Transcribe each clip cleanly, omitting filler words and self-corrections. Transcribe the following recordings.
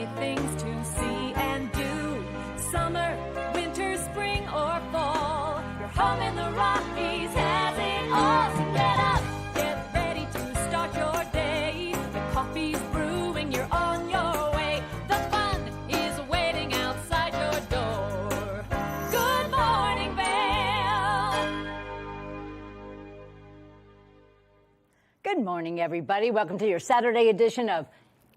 many things to see and do. Summer, winter, spring, or fall. Your home in the Rockies has it all. So get up, get ready to start your day. The coffee's brewing, you're on your way. The fun is waiting outside your door. Good morning, Vail. Good morning, everybody. Welcome to your Saturday edition of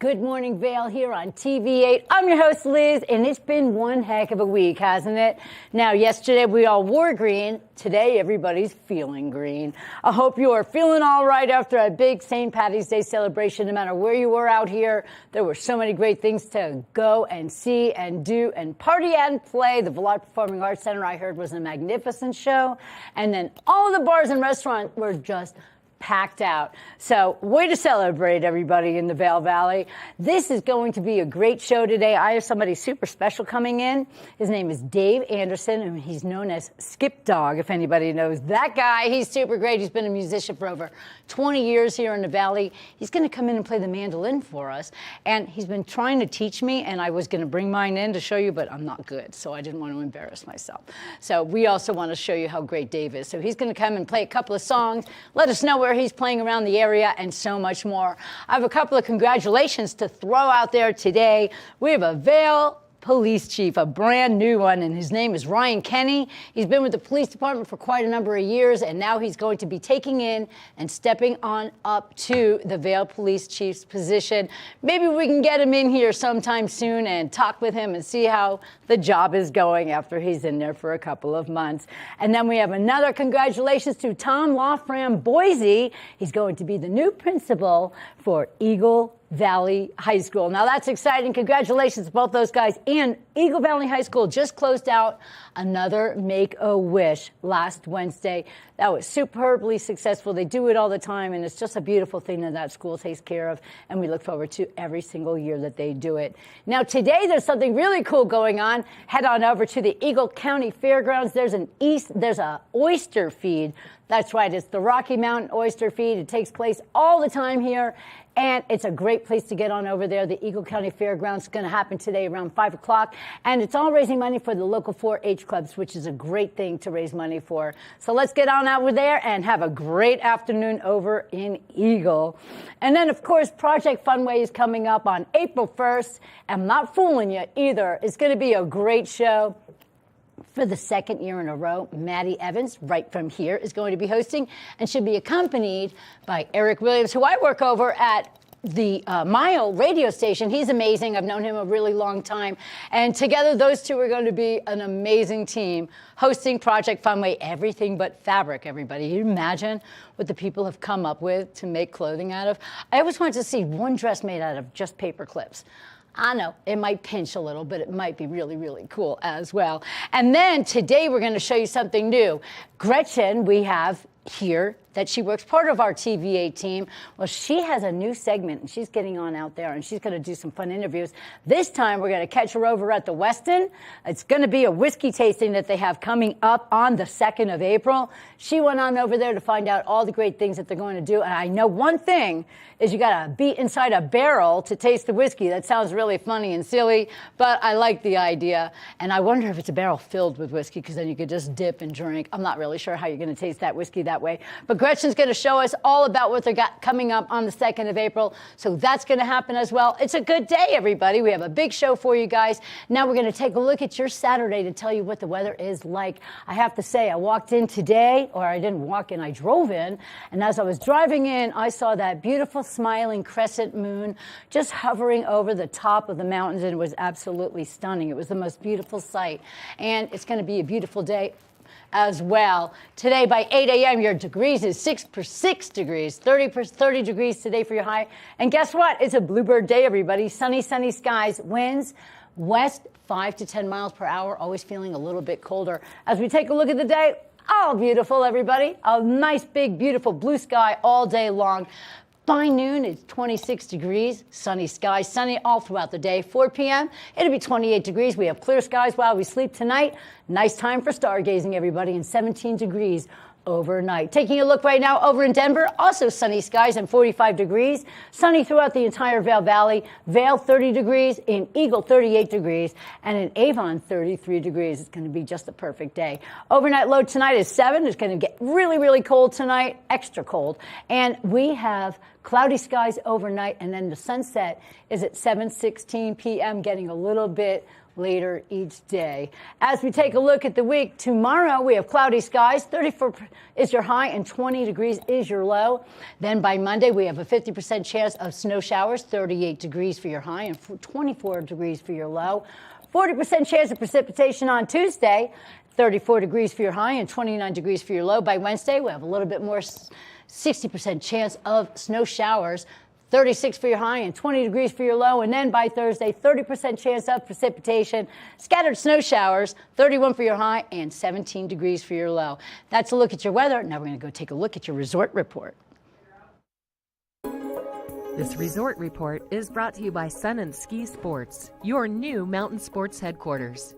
Good Morning Vail here on TV8. I'm your host, Liz, and it's been one heck of a week, hasn't it? Now, yesterday we all wore green. Today, everybody's feeling green. I hope you are feeling all right after a big St. Paddy's Day celebration. No matter where you were out here, there were so many great things to go and see and do and party and play. The Vail Performing Arts Center, I heard, was a magnificent show. And then all of the bars and restaurants were just packed out. So way to celebrate, everybody in the Vail Valley. This is going to be a great show today. I have somebody super special coming in. His name is Dave Anderson, and he's known as Skip Dog, if anybody knows that guy. He's super great. He's been a musician for over 20 years here in the Valley. He's going to come in and play the mandolin for us, and he's been trying to teach me, and I was going to bring mine in to show you, but I'm not good, so I didn't want to embarrass myself. So we also want to show you how great Dave is. So he's going to come and play a couple of songs, let us know where he's playing around the area, and so much more. I have a couple of congratulations to throw out there today. We have a Vail police chief, a brand new one, and his name is Ryan Kenny. He's been with the police department for quite a number of years, and now he's going to be taking in and stepping on up to the Vail police chief's position. Maybe we can get him in here sometime soon and talk with him and see how the job is going after he's in there for a couple of months. And then we have another congratulations to Tom Lofram Boise. He's going to be the new principal for Eagle Valley High School. Now that's exciting. Congratulations to both those guys. And Eagle Valley High School just closed out another Make-A-Wish last Wednesday. That was superbly successful. They do it all the time, and it's just a beautiful thing that school takes care of, and we look forward to every single year that they do it. Now today there's something really cool going on. Head on over to the Eagle County Fairgrounds. There's a oyster feed. That's right, it's the Rocky Mountain Oyster Feed. It takes place all the time here, and it's a great place to get on over there. The Eagle County Fairgrounds is going to happen today around 5 o'clock, and it's all raising money for the local 4-H clubs, which is a great thing to raise money for. So let's get on over there and have a great afternoon over in Eagle. And then, of course, Project Funway is coming up on April 1st. I'm not fooling you either. It's going to be a great show. For the second year in a row, Maddie Evans, right from here, is going to be hosting and should be accompanied by Eric Williams, who I work over at the Mile radio station. He's amazing. I've known him a really long time. And together, those two are going to be an amazing team hosting Project Funway, everything but fabric, everybody. You imagine what the people have come up with to make clothing out of? I always wanted to see one dress made out of just paper clips. I know it might pinch a little, but it might be really, really cool as well. And then today we're going to show you something new. Gretchen, we have here that she works part of our TVA team. Well, she has a new segment, and she's getting on out there, and she's going to do some fun interviews. This time, we're going to catch her over at the Westin. It's going to be a whiskey tasting that they have coming up on the 2nd of April. She went on over there to find out all the great things that they're going to do, and I know one thing is you got to be inside a barrel to taste the whiskey. That sounds really funny and silly, but I like the idea, and I wonder if it's a barrel filled with whiskey, because then you could just dip and drink. I'm not really sure how you're going to taste that whiskey that way, but Gretchen's going to show us all about what they got coming up on the 2nd of April. So that's going to happen as well. It's a good day, everybody. We have a big show for you guys. Now we're going to take a look at your Saturday to tell you what the weather is like. I have to say, I walked in today, or I didn't walk in, I drove in. And as I was driving in, I saw that beautiful smiling crescent moon just hovering over the top of the mountains. And it was absolutely stunning. It was the most beautiful sight. And it's going to be a beautiful day as well. Today by 8 a.m. your degrees is 6 degrees, 30 degrees today for your high. And guess what? It's a bluebird day, everybody. Sunny, sunny skies, winds west 5 to 10 miles per hour, always feeling a little bit colder. As we take a look at the day, all beautiful, everybody. A nice, big, beautiful blue sky all day long. By noon, it's 26 degrees, sunny skies, sunny all throughout the day. 4 p.m., it'll be 28 degrees. We have clear skies while we sleep tonight. Nice time for stargazing, everybody, and 17 degrees overnight. Taking a look right now over in Denver, also sunny skies and 45 degrees. Sunny throughout the entire Vail Valley. Vail 30 degrees, in Eagle 38 degrees, and in Avon 33 degrees. It's going to be just a perfect day. Overnight low tonight is 7. It's going to get really, really cold tonight, extra cold. And we have cloudy skies overnight, and then the sunset is at 7:16 p.m., getting a little bit later each day. As we take a look at the week, tomorrow we have cloudy skies, 34 is your high and 20 degrees is your low. Then by Monday we have a 50% chance of snow showers, 38 degrees for your high and 24 degrees for your low. 40% chance of precipitation on Tuesday, 34 degrees for your high and 29 degrees for your low. By Wednesday we have a little bit more, 60% chance of snow showers, 36 for your high and 20 degrees for your low. And then by Thursday, 30% chance of precipitation, scattered snow showers, 31 for your high and 17 degrees for your low. That's a look at your weather. Now we're going to go take a look at your resort report. This resort report is brought to you by Sun and Ski Sports, your new mountain sports headquarters.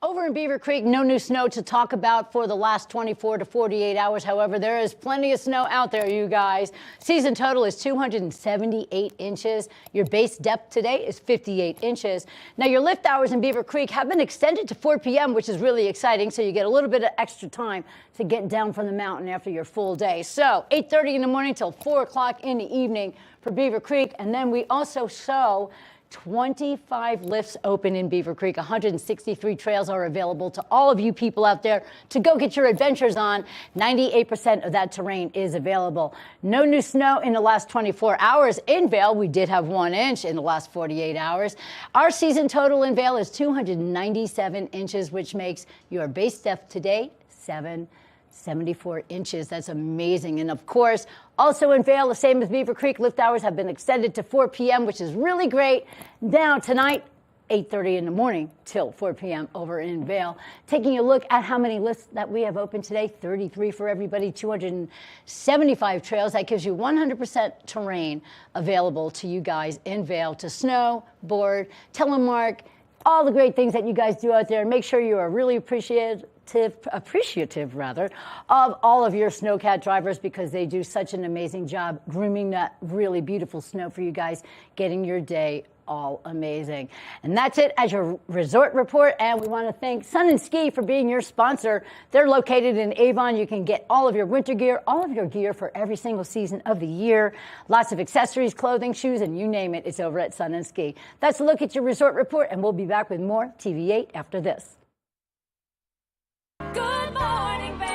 Over in Beaver Creek, no new snow to talk about for the last 24 to 48 hours. However, there is plenty of snow out there, you guys. Season total is 278 inches. Your base depth today is 58 inches. Now, your lift hours in Beaver Creek have been extended to 4 p.m., which is really exciting, so you get a little bit of extra time to get down from the mountain after your full day. So 8:30 in the morning till 4 o'clock in the evening for Beaver Creek. And then we also show 25 lifts open in Beaver Creek. 163 trails are available to all of you people out there to go get your adventures on. 98% of that terrain is available. No new snow in the last 24 hours. In Vail, we did have 1 inch in the last 48 hours. Our season total in Vail is 297 inches, which makes your base depth today 774 inches. That's amazing. And of course, also in Vail, the same as Beaver Creek, lift hours have been extended to 4 p.m., which is really great. Now tonight, 8:30 in the morning till 4 p.m. over in Vail. Taking a look at how many lifts that we have open today, 33 for everybody, 275 trails. That gives you 100% terrain available to you guys in Vail to snow, board, telemark, all the great things that you guys do out there. Make sure you are really appreciative of all of your snowcat drivers, because they do such an amazing job grooming that really beautiful snow for you guys, getting your day all amazing. And that's it as your resort report. And we want to thank Sun and Ski for being your sponsor. They're located in Avon. You can get all of your winter gear, all of your gear for every single season of the year. Lots of accessories, clothing, shoes, and you name it, it's over at Sun and Ski. That's a look at your resort report, and we'll be back with more TV8 after this. Good morning, Vail.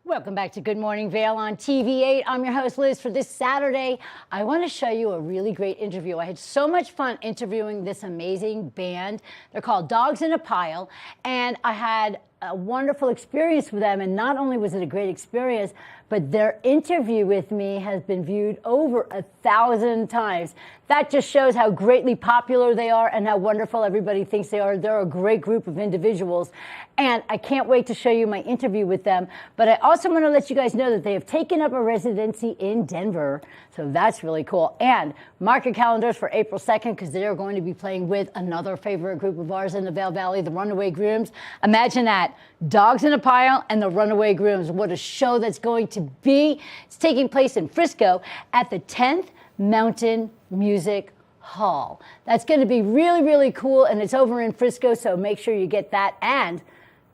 Welcome back to Good Morning Vail on TV8. I'm your host, Liz. For this Saturday, I want to show you a really great interview. I had so much fun interviewing this amazing band. They're called Dogs in a Pile, and I had a wonderful experience with them. And not only was it a great experience, but their interview with me has been viewed over 1,000 times. That just shows how greatly popular they are and how wonderful everybody thinks they are. They're a great group of individuals. And I can't wait to show you my interview with them. But I also want to let you guys know that they have taken up a residency in Denver. So that's really cool. And mark your calendars for April 2nd because they are going to be playing with another favorite group of ours in the Vail Valley, the Runaway Grooms. Imagine that. Dogs in a Pile and the Runaway Grooms. What a show that's going to be. It's taking place in Frisco at the 10th Mountain Music Hall. That's going to be really, really cool, and it's over in Frisco, so make sure you get that. And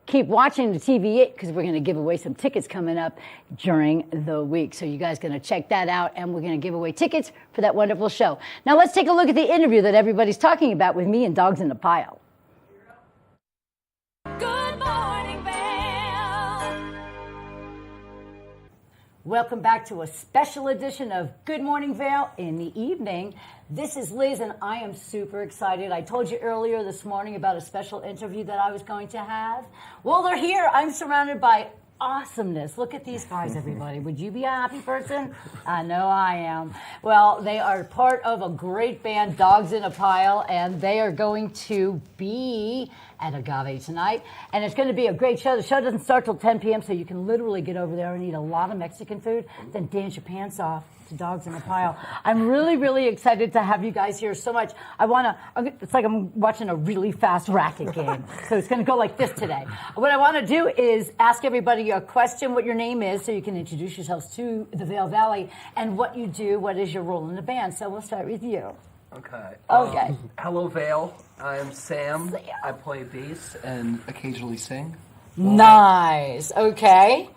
keep watching the TV8 because we're going to give away some tickets coming up during the week. So you guys going to check that out, and we're going to give away tickets for that wonderful show. Now let's take a look at the interview that everybody's talking about with me and Dogs in a Pile. Good morning, Vail. Welcome back to a special edition of Good Morning Vail in the evening. This is Liz, and I am super excited. I told you earlier this morning about a special interview that I was going to have. Well, they're here. I'm surrounded by awesomeness. Look at these guys, everybody. Would you be a happy person? I know I am. Well, they are part of a great band, Dogs in a Pile, and they are going to be at Agave tonight, and it's going to be a great show. The show doesn't start till 10 p.m., so you can literally get over there and eat a lot of Mexican food, then dance your pants off to Dogs in a Pile. I'm really, really excited to have you guys here so much. It's like I'm watching a really fast racket game, so it's going to go like this today. What I want to do is ask everybody a question, what your name is, so you can introduce yourselves to the Vail Valley, and what you do, what is your role in the band. So we'll start with you. Okay. Okay. Hello, Vail. I'm Sam. I play bass and occasionally sing. Nice. Okay.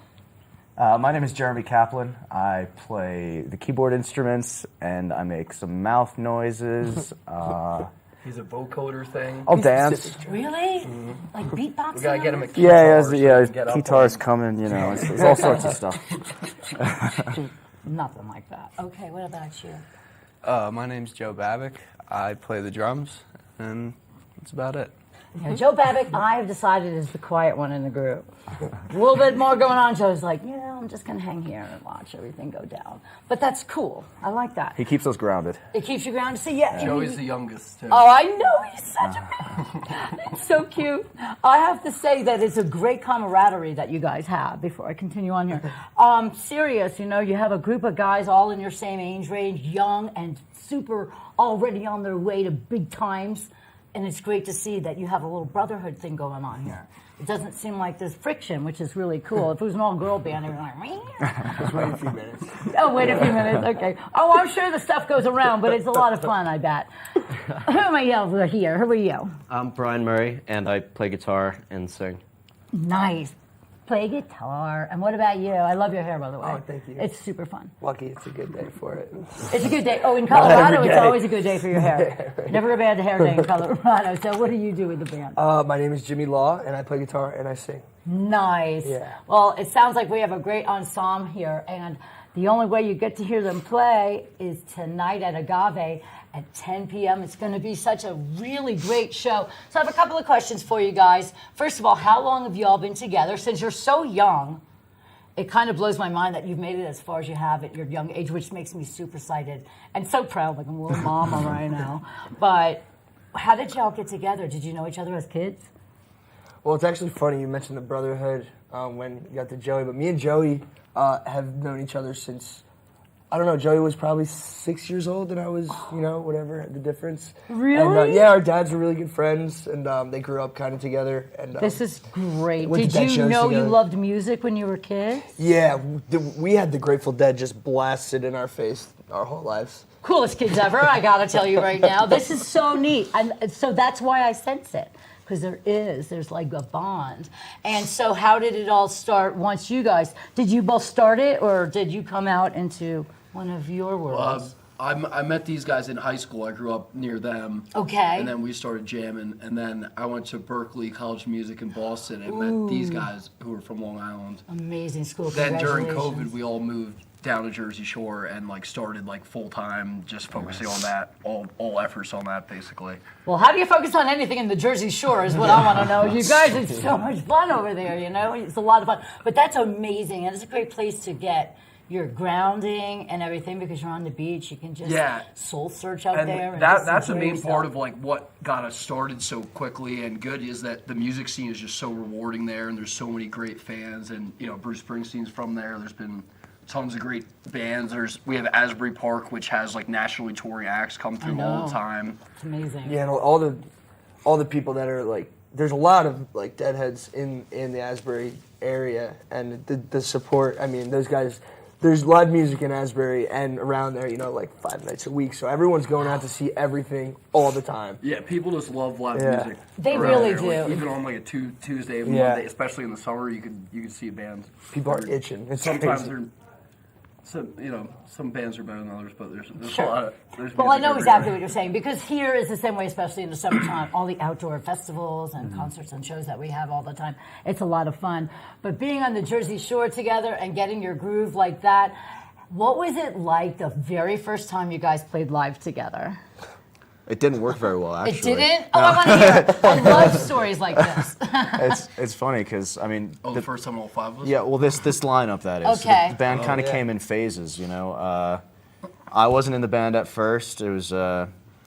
My name is Jeremy Kaplan. I play the keyboard instruments and I make some mouth noises. He's a vocoder thing. I'll dance. Really? Like beatboxing? We gotta get him a Yeah, guitar. so he can get up guitars on- coming, you know, it's all sorts of stuff. Nothing like that. Okay, what about you? My name's Joe Babick. I play the drums, and that's about it. Yeah, Joe Babick, I have decided, is the quiet one in the group. A little bit more going on. Joe's like, I'm just going to hang here and watch everything go down. But that's cool. I like that. He keeps us grounded. It keeps you grounded. See, yeah. Joey's the youngest, too. Oh, I know. He's such a It's so cute. I have to say that it's a great camaraderie that you guys have before I continue on here. Serious, you have a group of guys all in your same age range, young and super already on their way to big times. And it's great to see that you have a little brotherhood thing going on here. It doesn't seem like there's friction, which is really cool. If it was an all-girl band, they'd be like, meow. Just wait a few minutes. Oh, wait a few minutes. Okay. Oh, I'm sure the stuff goes around, but it's a lot of fun, I bet. Who am I over here? Who are you? I'm Brian Murray, and I play guitar and sing. Nice. Play guitar. And what about you? I love your hair, by the way. Oh, thank you. It's super fun. Lucky it's a good day for it. It's a good day. Oh, in Colorado, every it's day. always a good day for your hair. Right. Never a bad hair day in Colorado. So what do you do with the band? My name is Jimmy Law, and I play guitar and I sing. Nice. Yeah. Well, it sounds like we have a great ensemble here, and the only way you get to hear them play is tonight at Agave at 10 p.m. It's going to be such a really great show. So I have a couple of questions for you guys. First of all, how long have you all been together? Since you're so young, it kind of blows my mind that you've made it as far as you have at your young age, which makes me super excited and so proud, like I'm a little mama right now. But how did y'all get together? Did you know each other as kids? Well, it's actually funny you mentioned the brotherhood when you got to Joey, but me and Joey have known each other since, I don't know, Joey was probably 6 years old and I was, whatever, the difference. Really? And, yeah, our dads were really good friends and they grew up kind of together. And This is great. went to Did dad you shows know you together. loved music when you were kids? Yeah, we had the Grateful Dead just blasted in our face our whole lives. Coolest kids ever, I gotta tell you right now. This is so neat. And so that's why I sense it. Because there's like a bond. And so how did it all start once you guys, did you both start it or did you come out into one of your worlds? I met these guys in high school. I grew up near them. Okay. And then we started jamming. And then I went to Berkeley College of Music in Boston and met these guys who were from Long Island. Amazing school. Then during Congratulations. COVID, we all moved down to Jersey Shore and like started like full time, just focusing on that, all efforts on that basically. Well, how do you focus on anything in the Jersey Shore is what I want to know. You guys, it's so much fun over there, you know? It's a lot of fun. But that's amazing, and it's a great place to get your grounding and everything because you're on the beach. You can just soul search out there. And that's the enjoy main yourself. part of like what got us started so quickly and good is that the music scene is just so rewarding there, and there's so many great fans, and you know Bruce Springsteen's from there. There's been tons of great bands. We have Asbury Park, which has like nationally touring acts come through all the time. It's amazing. Yeah, and all the people that are like, there's a lot of like Deadheads in the Asbury area, and the support. I mean, those guys. There's live music in Asbury and around there, you know, like 5 nights a week. So everyone's going out to see everything all the time. Yeah, people just love live music. They around really there. Like, do. even on like a Tuesday, Monday, especially in the summer, you could see bands. People are itching. It's Sometimes crazy. some bands are better than others, but there's Sure. a lot of. Well, I know exactly what you're saying because here is the same way, especially in the summertime. All the outdoor festivals and concerts and shows that we have all the time. It's a lot of fun. But being on the Jersey Shore together and getting your groove like that, what was it like the very first time you guys played live together? It didn't work very well, actually. It didn't? Oh, I want to hear it. I love stories like this. It's funny because I mean. The first time all five of us. Yeah, well, this lineup that is. Okay. The band kind of came in phases, you know. I wasn't in the band at first. It was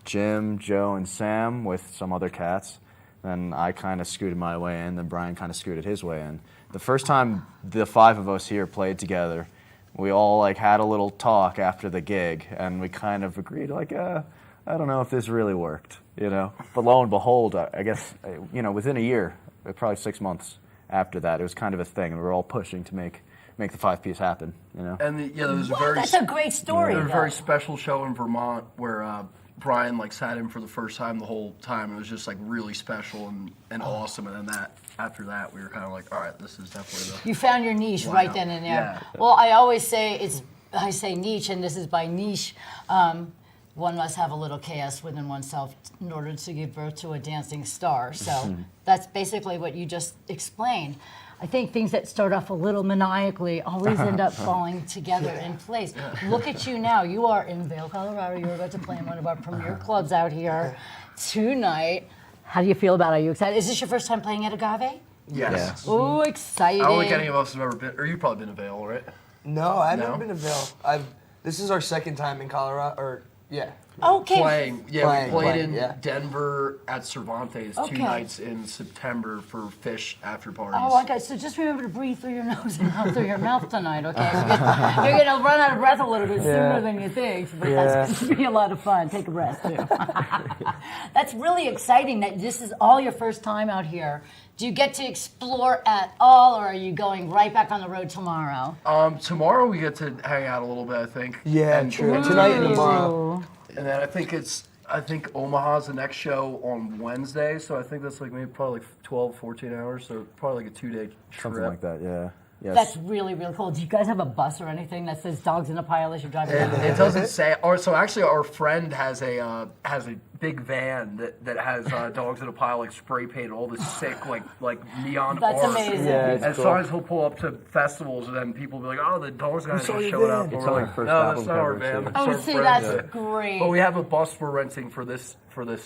Jim, Joe, and Sam with some other cats. Then I kind of scooted my way in. Then Brian kind of scooted his way in. The first time the five of us here played together, we all like had a little talk after the gig, and we kind of agreed like, I don't know if this really worked, you know. But lo and behold, I guess, you know, within a year, probably 6 months after that, it was kind of a thing, and we were all pushing to make the 5-piece happen, you know. And there was a very That's a great story. there was a though. very special show in Vermont where Brian like sat in for the first time the whole time. It was just like really special and awesome. And then after that, we were kind of like, all right, this is definitely You found your niche right then and there. Yeah. Well, I always say I say niche, and this is by niche. One must have a little chaos within oneself in order to give birth to a dancing star. So that's basically what you just explained. I think things that start off a little maniacally always end up falling together in place. Look at you now. You are in Vail, Colorado. You're about to play in one of our premier clubs out here tonight. How do you feel about it? Are you excited? Is this your first time playing at Agave? Yes. Oh, exciting. I don't think any of us have ever been, or you've probably been to Vail, right? No, I've No? never been to Vail. This is our second time in Colorado, or yeah. Okay. Playing. Yeah, we played in yeah. Denver at Cervantes Okay. 2 nights in September for Fish after parties. Oh, okay. So just remember to breathe through your nose and out through your mouth tonight, okay? Because you're going to run out of breath a little bit sooner than you think, but that's going to be a lot of fun. Take a rest, too. That's really exciting that this is all your first time out here. Do you get to explore at all, or are you going right back on the road tomorrow? Tomorrow we get to hang out a little bit, I think. Yeah, And- true. Tonight and tomorrow. And then I think Omaha's the next show on Wednesday, so I think that's like maybe probably like 12, 14 hours, so probably like a 2-day trip. Something like that, yeah. Yes. That's really, really cool. Do you guys have a bus or anything that says dogs in a pile as you're driving down the road? It doesn't say. Or so actually, our friend has a big van that has dogs in a pile, like spray painted, all this sick like neon That's art. amazing. Yeah, it's And cool. sometimes he'll pull up to festivals, and then people will be like, "Oh, the dogs guys saw just your showed van." up." And It's we're on like, our first "No, album that's not our cover, van." too. It's Oh, our see, friend's that's van." great. But we have a bus we're renting for this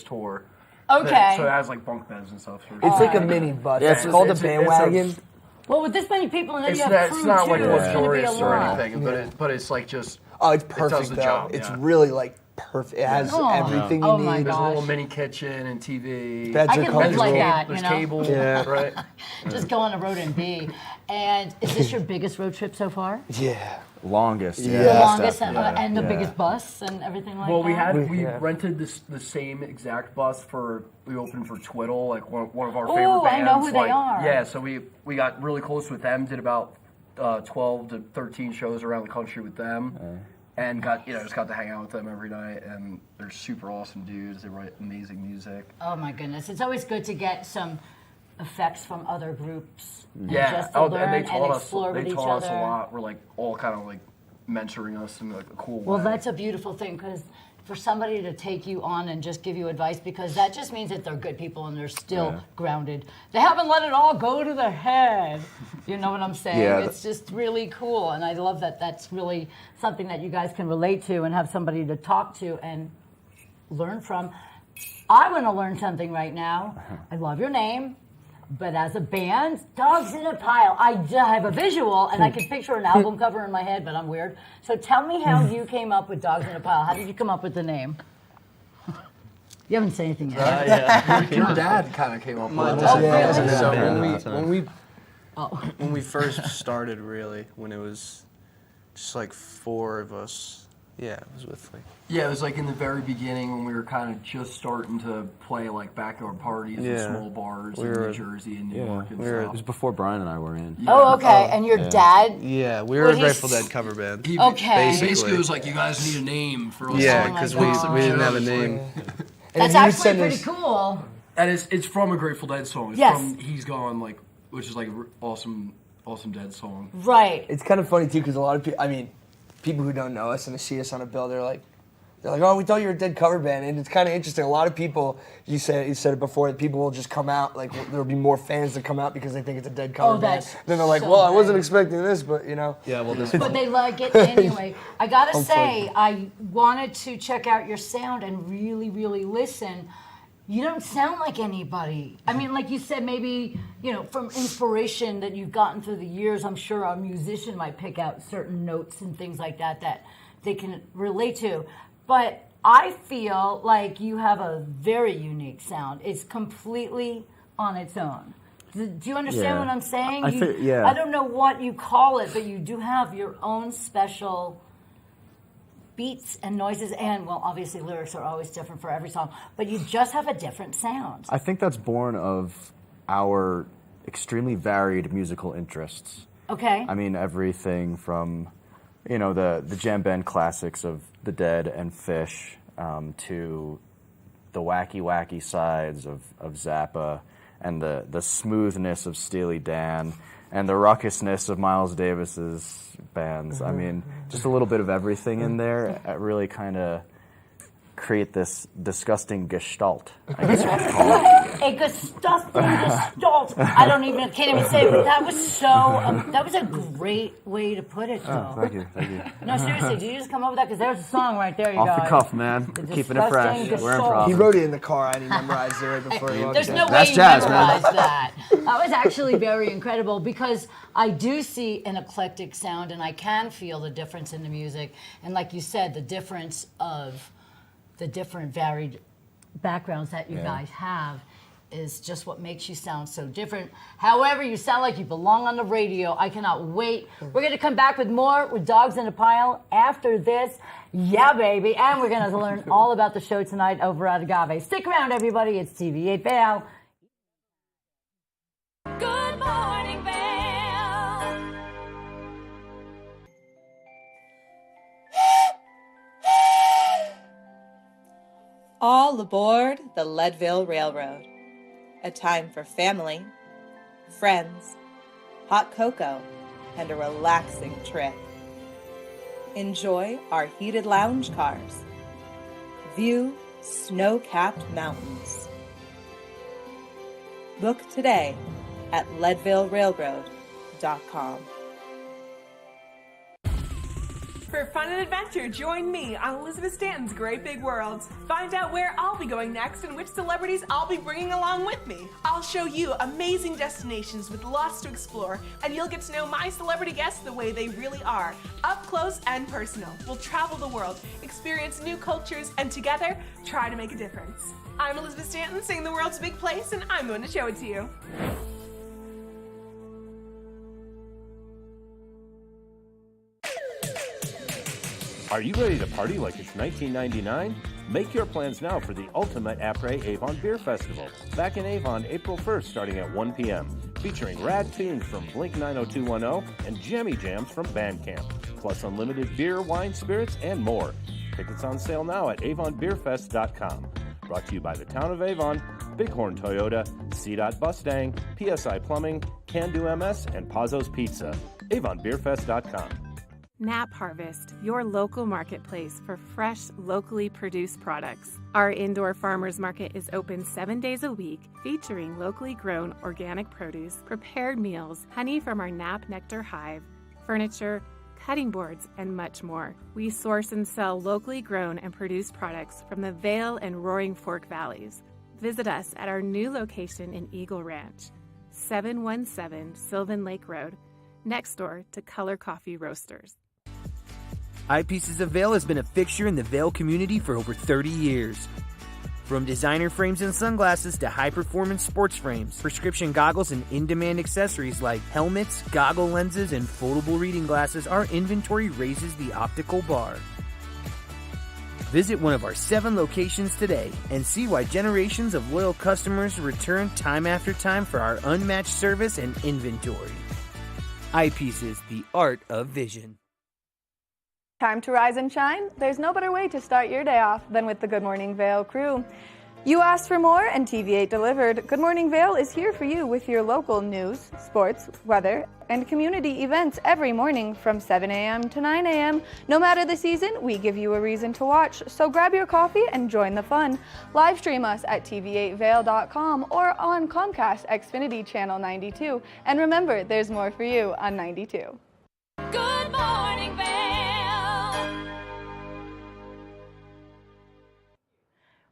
tour. Okay. So it has like bunk beds and stuff. So It's like a mini bus. Yeah, it's called a bandwagon. Well, with this many people and then It's you not, have it's crew, not too, like it's going to be a luxurious or lot. anything, but it's like just. Oh, it's It perfect does the though. job, It's yeah. really like perfect. It has Oh. everything Oh you my need. There's a little Gosh. mini kitchen and TV. Beds I are could live like comfortable. that, There's you know? cable, Yeah. right? Just go on a road and be. And is this your biggest road trip so far? Yeah. Longest, yeah. Yeah. The Yeah, longest and, definitely, and the yeah. biggest bus and everything like Well, that? we Yeah. rented the same exact bus we opened for Twiddle, like one of our Ooh, favorite I bands. know who they like, are. Yeah, so we got really close with them, did about 12 to 13 shows around the country with them, and just got to hang out with them every night. And they're super awesome dudes. They write amazing music. Oh my goodness. It's always good to get some effects from other groups. And Yeah, just to learn and they taught us. explore They with each taught us other. a lot. We're like all kind of like mentoring us in like a cool way. Well, that's a beautiful thing, because for somebody to take you on and just give you advice, because that just means that they're good people and they're still grounded. They haven't let it all go to their head. You know what I'm saying? Yeah. It's just really cool, and I love that that's really something that you guys can relate to and have somebody to talk to and learn from. I want to learn something right now. I love your name. But as a band, Dogs in a Pile. I have a visual, and I can picture an album cover in my head, but I'm weird. So tell me how you came up with Dogs in a Pile. How did you come up with the name? You haven't said anything yet. Your dad kind of came up with it. Oh, really? So when we first started, really, when it was just like 4 of us, it was with like. Yeah, it was like in the very beginning when we were kind of just starting to play like backyard parties in small bars in New Jersey and New York and It stuff. was before Brian and I were in. Yeah. Oh, okay. And your dad? Yeah, we were Well, a Grateful Dead cover band. Okay. He basically was like, you guys need a name for us. Yeah, Oh my because God. we didn't have a name. That's actually pretty cool. And it's from a Grateful Dead song. It's Yes. from He's Gone, like, which is like an awesome Dead song. Right. It's kind of funny too, because a lot of people, I mean, people who don't know us and they see us on a bill, they're like, oh, we thought you were a Dead cover band, and it's kind of interesting. A lot of people, you said it before, that people will just come out, like there'll be more fans that come out because they think it's a Dead cover band. That's Then they're like, so well, I wasn't great. expecting this, but you know. Yeah, well, this But they like it anyway. I gotta say, I wanted to check out your sound and really, really listen. You don't sound like anybody. I mean, like you said, maybe, from inspiration that you've gotten through the years, I'm sure a musician might pick out certain notes and things like that that they can relate to. But I feel like you have a very unique sound. It's completely on its own. Do you understand what I'm saying? I don't know what you call it, but you do have your own special beats and noises, and, well, obviously lyrics are always different for every song, but you just have a different sound. I think that's born of our extremely varied musical interests. Okay. I mean, everything from, the jam band classics of The Dead and Fish to the wacky sides of Zappa and the smoothness of Steely Dan and the ruckusness of Miles Davis's bands. I mean, just a little bit of everything in there really kind of create this disgusting gestalt, I guess you could call it. A disgusting gestalt. Can't even say it, but that was a great way to put it, though. Thank you. No, seriously, did you just come up with that? Because there's a song right there, you Off guys. the cuff, man. Keeping it fresh. disgusting We're gestalt. He improv. wrote it in the car and he memorized it right before he walked There's in. no way That's you jazz, man. memorized that. That was actually very incredible, because I do see an eclectic sound and I can feel the difference in the music. And like you said, the difference of the different varied backgrounds that you guys have is just what makes you sound so different. However, you sound like you belong on the radio. I cannot wait. We're going to come back with more with Dogs in a Pile after this. Yeah, baby. And we're going to learn all about the show tonight over at Agave. Stick around, everybody. It's TV8 Vail. Good morning, Vail. All aboard the Leadville Railroad. A time for family, friends, hot cocoa, and a relaxing trip. Enjoy our heated lounge cars. View snow-capped mountains. Book today at leadvillerailroad.com. For fun and adventure, join me on Elizabeth Stanton's Great Big World. Find out where I'll be going next and which celebrities I'll be bringing along with me. I'll show you amazing destinations with lots to explore, and you'll get to know my celebrity guests the way they really are, up close and personal. We'll travel the world, experience new cultures, and together, try to make a difference. I'm Elizabeth Stanton, saying the world's a big place, and I'm going to show it to you. Are you ready to party like it's 1999? Make your plans now for the ultimate après-Avon Beer Festival, back in Avon April 1st starting at 1 p.m., featuring rad tunes from Blink 90210 and jammy jams from Bandcamp, plus unlimited beer, wine, spirits, and more. Tickets on sale now at avonbeerfest.com. Brought to you by the Town of Avon, Bighorn Toyota, C-Dot Mustang, PSI Plumbing, Can Do MS, and Pazzo's Pizza. avonbeerfest.com. Nap Harvest, your local marketplace for fresh, locally produced products. Our indoor farmers market is open 7 days a week, featuring locally grown organic produce, prepared meals, honey from our Nap Nectar hive, furniture, cutting boards, and much more. We source and sell locally grown and produced products from the Vail and Roaring Fork Valleys. Visit us at our new location in Eagle Ranch, 717 Sylvan Lake Road, next door to Color Coffee Roasters. Eyepieces of Vail has been a fixture in the Vail community for over 30 years. From designer frames and sunglasses to high-performance sports frames, prescription goggles, and in-demand accessories like helmets, goggle lenses, and foldable reading glasses, our inventory raises the optical bar. Visit one of our 7 locations today and see why generations of loyal customers return time after time for our unmatched service and inventory. Eyepieces, the art of vision. Time to rise and shine? There's no better way to start your day off than with the Good Morning Vail crew. You asked for more and TV8 delivered. Good Morning Vail is here for you with your local news, sports, weather, and community events every morning from 7 a.m. to 9 a.m. No matter the season, we give you a reason to watch, so grab your coffee and join the fun. Live stream us at tv8vail.com or on Comcast Xfinity Channel 92. And remember, there's more for you on 92. Good morning, Vail.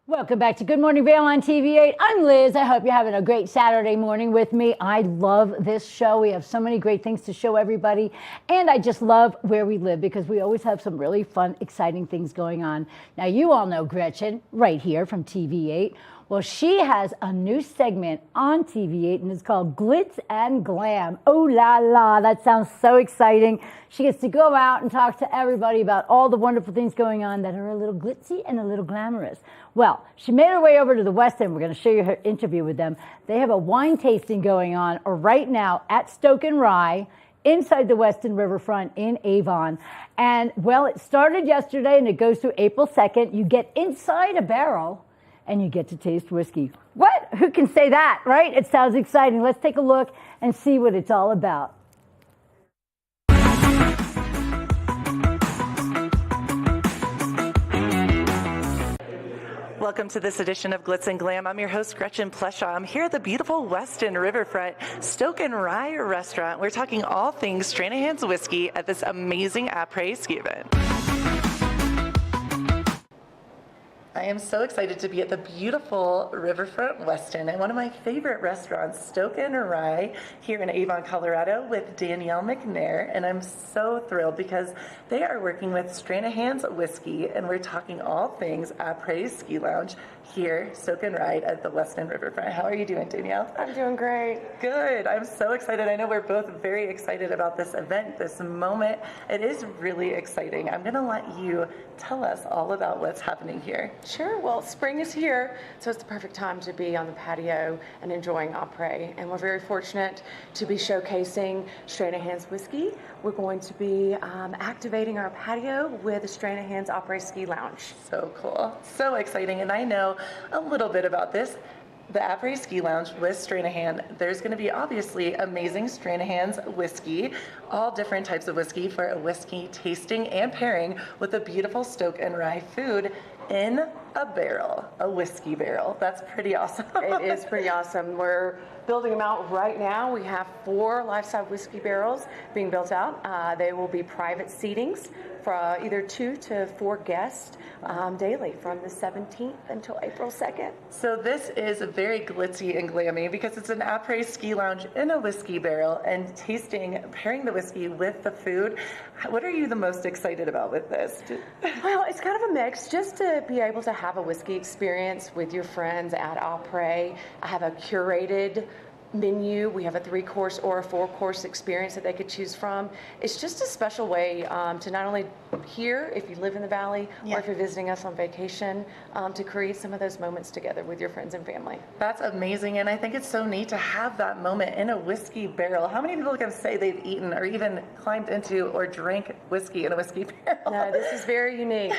Welcome back to Good Morning Vail on TV8. I'm Liz. I hope you're having a great Saturday morning with me. I love this show. We have so many great things to show everybody. And I just love where we live because we always have some really fun, exciting things going on. Now, you all know Gretchen right here from TV8. Well, she has a new segment on TV8, and it's called Glitz and Glam. Oh, la, la, that sounds so exciting. She gets to go out and talk to everybody about all the wonderful things going on that are a little glitzy and a little glamorous. Well, she made her way over to the West End. We're going to show you her interview with them. They have a wine tasting going on right now at Stoke and Rye, inside the Weston Riverfront in Avon. And, well, it started yesterday, and it goes through April 2nd. You get inside a barrel, and you get to taste whiskey. What? Who can say that, right? It sounds exciting. Let's take a look and see what it's all about. Welcome to this edition of Glitz and Glam. I'm your host, Gretchen Pleshaw. I'm here at the beautiful Weston Riverfront Stoke and Rye restaurant. We're talking all things Stranahan's whiskey at this amazing après-ski event. I am so excited to be at the beautiful Riverfront Weston and one of my favorite restaurants, Stoke and Rye, here in Avon, Colorado, with Danielle McNair. And I'm so thrilled because they are working with Stranahan's whiskey, and we're talking all things après-ski lounge here, Stoke and Rye at the Weston Riverfront. How are you doing, Danielle? I'm doing great. Good. I'm so excited. I know we're both very excited about this event, this moment. It is really exciting. I'm going to let you tell us all about what's happening here. Sure. Well, spring is here, so it's the perfect time to be on the patio and enjoying après. And we're very fortunate to be showcasing Stranahan's whiskey. We're going to be activating our patio with the Stranahan's Après-Ski Lounge. So cool. So exciting. And I know a little bit about this. The Après-Ski Lounge with Stranahan, there's going to be obviously amazing Stranahan's whiskey, all different types of whiskey for a whiskey tasting and pairing with a beautiful Stoke and Rye food in a barrel, a whiskey barrel. That's pretty awesome. It is pretty awesome. We're building them out right now. We have 4 life-size whiskey barrels being built out. They will be private seatings for either 2 to 4 guests daily from the 17th until April 2nd. So this is very glitzy and glammy because it's an après-ski lounge in a whiskey barrel and tasting, pairing the whiskey with the food. What are you the most excited about with this? Well, it's kind of a mix. Just to be able to have a whiskey experience with your friends at Après. I have a curated menu. We have a 3-course or a 4-course experience that they could choose from. It's just a special way to not only here, if you live in the Valley, or if you're visiting us on vacation, to create some of those moments together with your friends and family. That's amazing, and I think it's so neat to have that moment in a whiskey barrel. How many people can say they've eaten or even climbed into or drank whiskey in a whiskey barrel? No, this is very unique.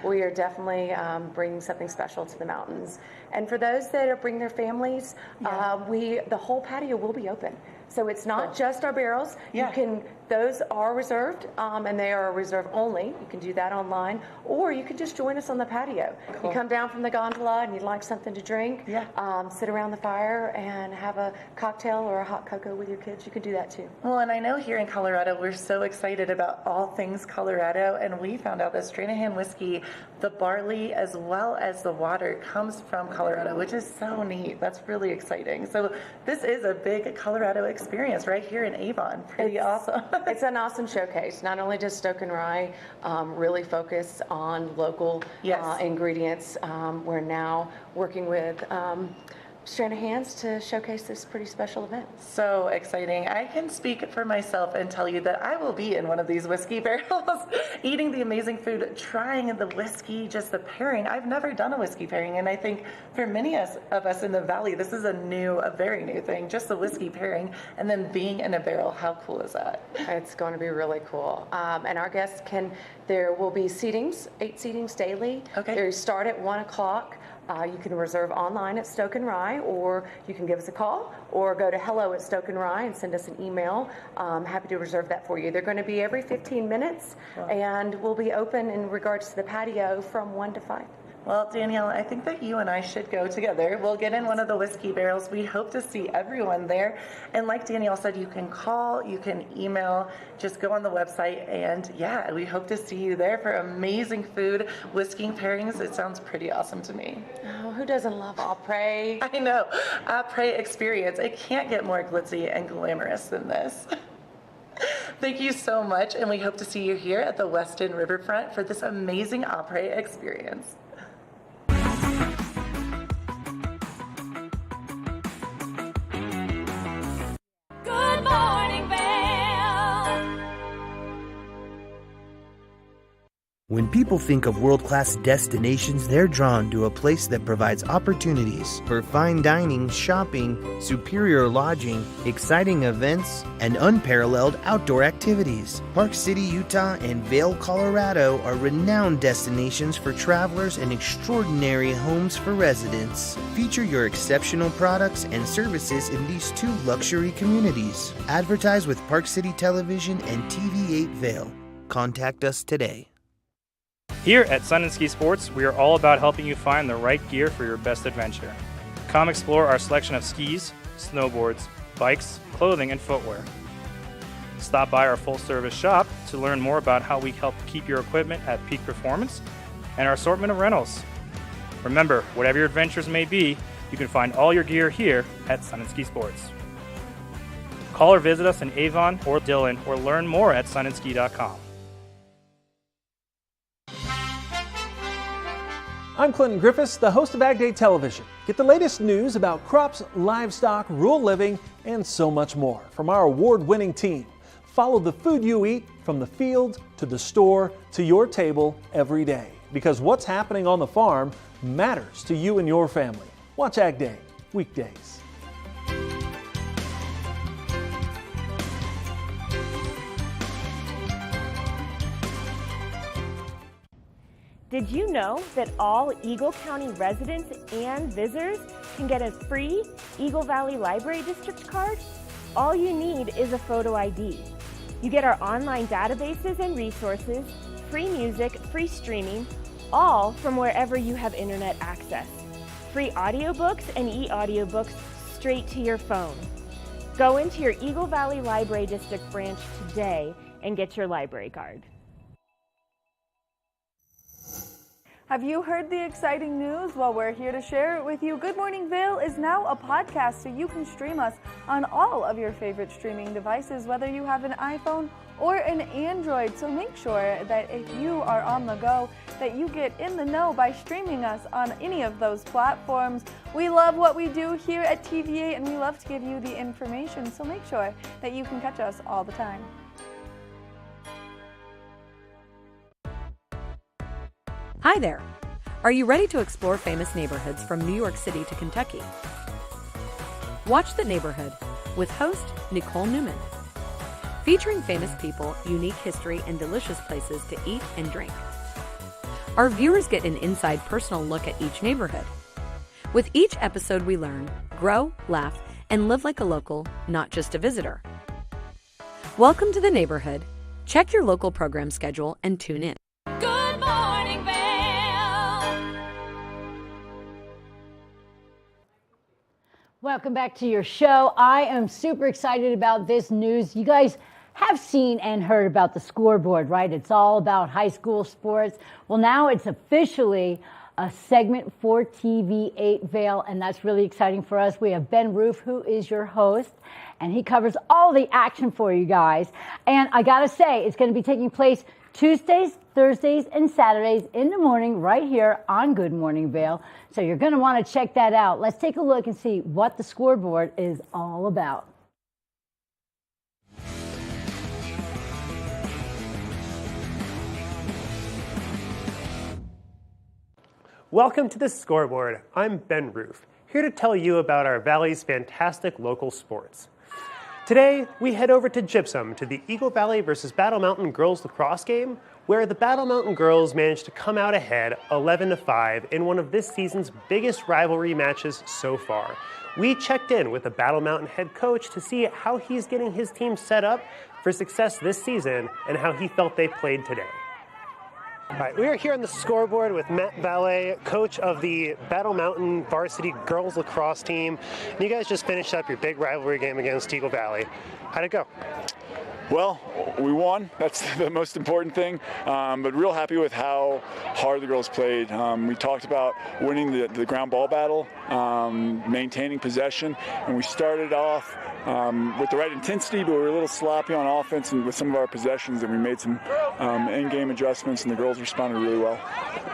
We are definitely bringing something special to the mountains. And for those that are bringing their families, the whole patio will be open. So it's not just our barrels. You can Those are reserved, and they are reserve only. You can do that online, or you can just join us on the patio. Cool. You come down from the gondola and you'd like something to drink, sit around the fire and have a cocktail or a hot cocoa with your kids. You can do that too. Well, and I know here in Colorado, we're so excited about all things Colorado, and we found out that Stranahan whiskey, the barley as well as the water, comes from Colorado, which is so neat. That's really exciting. So this is a big Colorado experience right here in Avon. Pretty awesome. It's an awesome showcase. Not only does Stoke and Rye really focus on local ingredients, we're now working with Stranahan's to showcase this pretty special event. So exciting. I can speak for myself and tell you that I will be in one of these whiskey barrels, eating the amazing food, trying the whiskey, just the pairing. I've never done a whiskey pairing, and I think for many of us in the Valley, this is a very new thing, just the whiskey pairing, and then being in a barrel. How cool is that? It's going to be really cool. And our guests there will be seatings, 8 seatings daily. Okay. They start at 1 o'clock. You can reserve online at Stoke and Rye, or you can give us a call, or go to hello@Stoke and Rye and send us an email. Happy to reserve that for you. They're going to be every 15 minutes, and we'll be open in regards to the patio from 1 to 5. Well, Danielle, I think that you and I should go together. We'll get in one of the whiskey barrels. We hope to see everyone there. And like Danielle said, you can call, you can email, just go on the website. And yeah, we hope to see you there for amazing food, whiskey pairings. It sounds pretty awesome to me. Oh, who doesn't love après? I know. Après experience. It can't get more glitzy and glamorous than this. Thank you so much. And we hope to see you here at the Weston Riverfront for this amazing après experience. Good morning, Vail. When people think of world-class destinations, they're drawn to a place that provides opportunities for fine dining, shopping, superior lodging, exciting events, and unparalleled outdoor activities. Park City, Utah, and Vail, Colorado are renowned destinations for travelers and extraordinary homes for residents. Feature your exceptional products and services in these 2 luxury communities. Advertise with Park City Television and TV8 Vail. Contact us today. Here at Sun and Ski Sports, we are all about helping you find the right gear for your best adventure. Come explore our selection of skis, snowboards, bikes, clothing, and footwear. Stop by our full-service shop to learn more about how we help keep your equipment at peak performance and our assortment of rentals. Remember, whatever your adventures may be, you can find all your gear here at Sun and Ski Sports. Call or visit us in Avon or Dillon or learn more at sunandski.com. I'm Clinton Griffiths, the host of Ag Day Television. Get the latest news about crops, livestock, rural living, and so much more from our award-winning team. Follow the food you eat from the field to the store to your table every day, because what's happening on the farm matters to you and your family. Watch Ag Day weekdays. Did you know that all Eagle County residents and visitors can get a free Eagle Valley Library District card? All you need is a photo ID. You get our online databases and resources, free music, free streaming, all from wherever you have internet access. Free audiobooks and e-audiobooks straight to your phone. Go into your Eagle Valley Library District branch today and get your library card. Have you heard the exciting news? Well, we're here to share it with you. Good Morning Vail is now a podcast, so you can stream us on all of your favorite streaming devices, whether you have an iPhone or an Android. So make sure that if you are on the go, that you get in the know by streaming us on any of those platforms. We love what we do here at TVA, and we love to give you the information, so make sure that you can catch us all the time. Hi there! Are you ready to explore famous neighborhoods from New York City to Kentucky? Watch The Neighborhood with host Nicole Newman. Featuring famous people, unique history, and delicious places to eat and drink. Our viewers get an inside personal look at each neighborhood. With each episode we learn, grow, laugh, and live like a local, not just a visitor. Welcome to the neighborhood. Check your local program schedule and tune in. Good morning, Vail. Welcome back to your show. I am super excited about this news. You guys have seen and heard about the scoreboard, right? It's all about high school sports. Well, now it's officially a segment for TV8 Vail, and that's really exciting for us. We have Ben Roof, who is your host, and he covers all the action for you guys. And I gotta say, it's gonna be taking place Tuesdays, Thursdays, and Saturdays in the morning right here on Good Morning Vail. So you're gonna wanna check that out. Let's take a look and see what the scoreboard is all about. Welcome to the Scoreboard. I'm Ben Roof, here to tell you about our Valley's fantastic local sports. Today, we head over to Gypsum to the Eagle Valley versus Battle Mountain girls lacrosse game, where the Battle Mountain girls managed to come out ahead 11-5 in one of this season's biggest rivalry matches so far. We checked in with the Battle Mountain head coach to see how he's getting his team set up for success this season and how he felt they played today. All right, we are here on the Scoreboard with Matt Valet, coach of the Battle Mountain varsity girls lacrosse team. And you guys just finished up your big rivalry game against Eagle Valley. How'd it go? Well, we won. That's the most important thing. But real happy with how hard the girls played. We talked about winning the ground ball battle, maintaining possession, and we started off with the right intensity, but we were a little sloppy on offense and with some of our possessions, and we made some in-game adjustments, and the girls responded really well.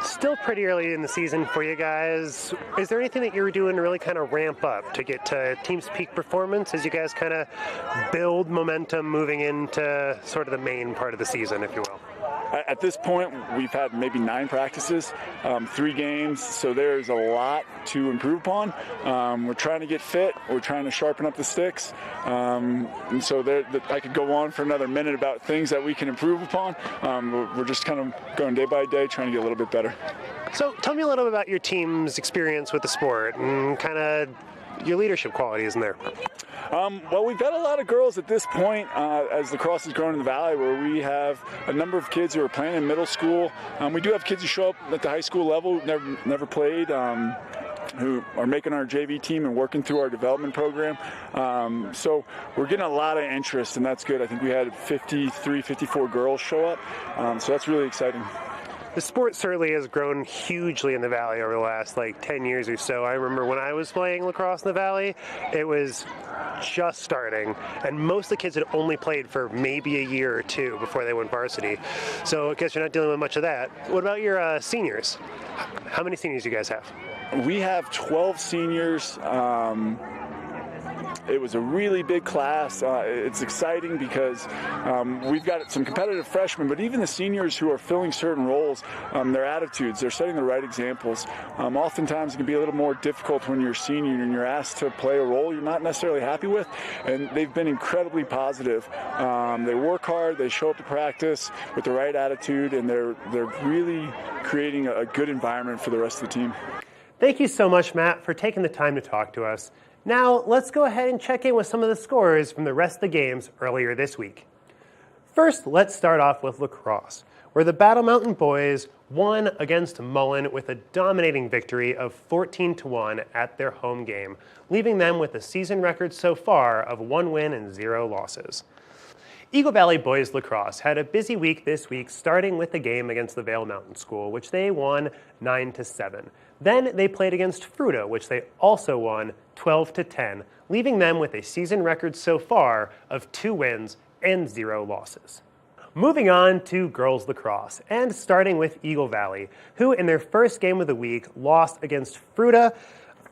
Still pretty early in the season for you guys. Is there anything that you were doing to really kind of ramp up to get to team's peak performance as you guys kind of build momentum moving into sort of the main part of the season, if you will? At this point, we've had maybe 9 practices, 3 games, so there's a lot to improve upon. We're trying to get fit. We're trying to sharpen up the sticks. And so I could go on for another minute about things that we can improve upon. We're just kind of going day by day, trying to get a little bit better. So tell me a little bit about your team's experience with the sport and kind of your leadership qualities in there. Well, we've got a lot of girls at this point as lacrosse has grown in the Valley, where we have a number of kids who are playing in middle school. We do have kids who show up at the high school level, never played, who are making our JV team and working through our development program. So we're getting a lot of interest, and that's good. I think we had 53, 54 girls show up, so that's really exciting. The sport certainly has grown hugely in the Valley over the last 10 years or so. I remember when I was playing lacrosse in the Valley, it was just starting, and most of the kids had only played for maybe a year or 2 before they went varsity. So I guess you're not dealing with much of that. What about your seniors? How many seniors do you guys have? We have 12 seniors. It was a really big class. It's exciting because we've got some competitive freshmen, but even the seniors who are filling certain roles, their attitudes, they're setting the right examples. Oftentimes it can be a little more difficult when you're a senior and you're asked to play a role you're not necessarily happy with, and they've been incredibly positive. They work hard, they show up to practice with the right attitude, and they're really creating a good environment for the rest of the team. Thank you so much, Matt, for taking the time to talk to us. Now, let's go ahead and check in with some of the scores from the rest of the games earlier this week. First, let's start off with lacrosse, where the Battle Mountain boys won against Mullen with a dominating victory of 14-1 at their home game, leaving them with a season record so far of 1 win and 0 losses. Eagle Valley boys lacrosse had a busy week this week, starting with the game against the Vail Mountain School, which they won 9-7. Then they played against Fruta, which they also won 12-10, leaving them with a season record so far of 2 wins and 0 losses. Moving on to girls lacrosse, and starting with Eagle Valley, who in their first game of the week lost against Fruta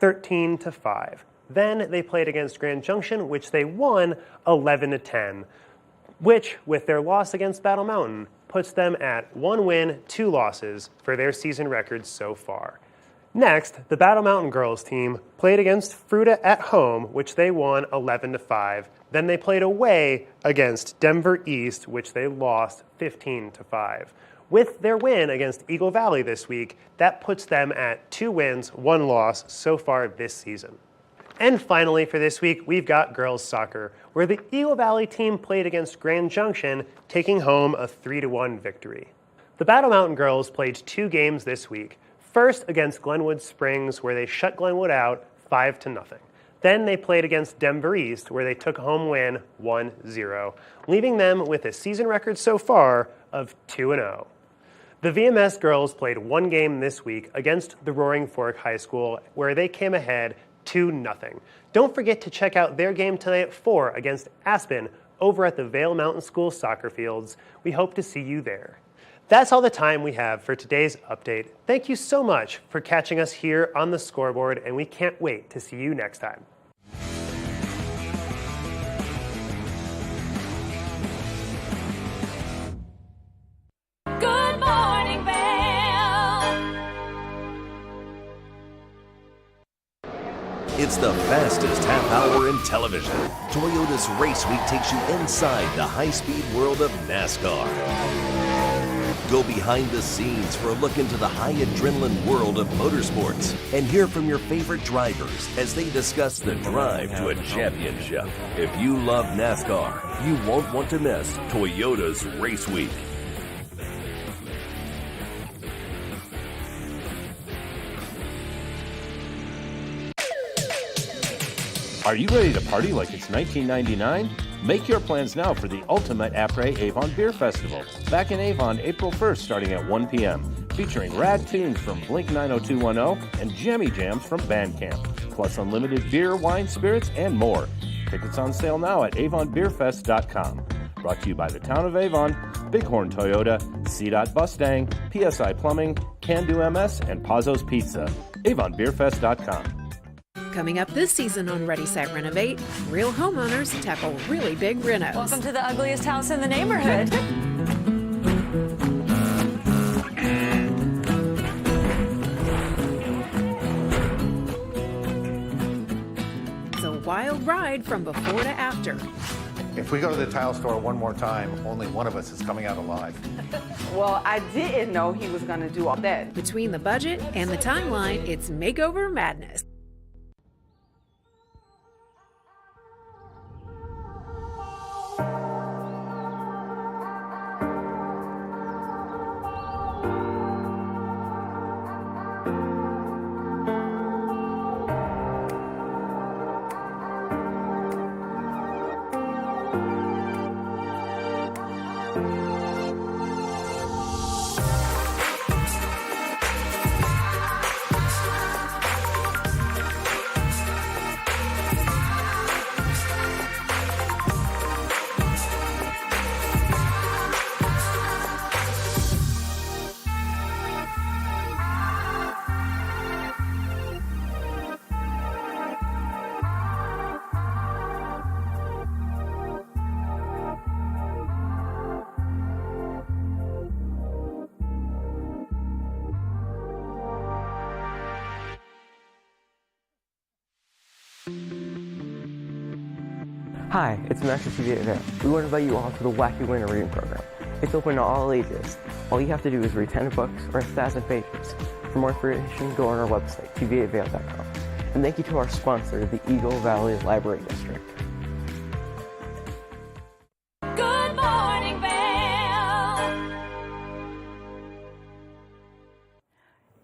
13-5. Then they played against Grand Junction, which they won 11-10, which, with their loss against Battle Mountain, puts them at 1 win, 2 losses for their season record so far. Next, the Battle Mountain girls team played against Fruta at home, which they won 11-5. Then they played away against Denver East, which they lost 15-5. With their win against Eagle Valley this week, that puts them at 2 wins, 1 loss so far this season. And finally for this week, we've got girls soccer, where the Eagle Valley team played against Grand Junction, taking home a 3-1 victory. The Battle Mountain girls played 2 games this week. First against Glenwood Springs, where they shut Glenwood out 5-0. Then they played against Denver East, where they took a home win 1-0, leaving them with a season record so far of 2-0. The VMS girls played 1 game this week against the Roaring Fork High School, where they came ahead 2-0. Don't forget to check out their game tonight at 4 against Aspen over at the Vail Mountain School soccer fields. We hope to see you there. That's all the time we have for today's update. Thank you so much for catching us here on the scoreboard, and we can't wait to see you next time. Good morning, Vail. It's the fastest half hour in television. Toyota's Race Week takes you inside the high-speed world of NASCAR. Go behind the scenes for a look into the high adrenaline world of motorsports and hear from your favorite drivers as they discuss the drive to a championship. If you love NASCAR, you won't want to miss Toyota's Race Week. Are you ready to party like it's 1999? Make your plans now for the ultimate après-Avon Beer Festival, back in Avon April 1st starting at 1 p.m., featuring rad tunes from Blink 90210 and jammy jams from Bandcamp, plus unlimited beer, wine, spirits, and more. Tickets on sale now at avonbeerfest.com. Brought to you by the Town of Avon, Bighorn Toyota, C-Dot Mustang, PSI Plumbing, Can Do MS, and Pazzo's Pizza. avonbeerfest.com. Coming up this season on Ready, Set, Renovate, real homeowners tackle really big renos. Welcome to the ugliest house in the neighborhood. It's a wild ride from before to after. If we go to the tile store one more time, only one of us is coming out alive. Well, I didn't know he was going to do all that. Between the budget and the timeline, it's makeover madness. Hi, it's Master TV at Vail. We want to invite you all to the Wacky Winter Reading Program. It's open to all ages. All you have to do is read 10 books or 1,000 pages. For more information, go on our website, tv8vail.com. And thank you to our sponsor, the Eagle Valley Library District. Good morning, Vail.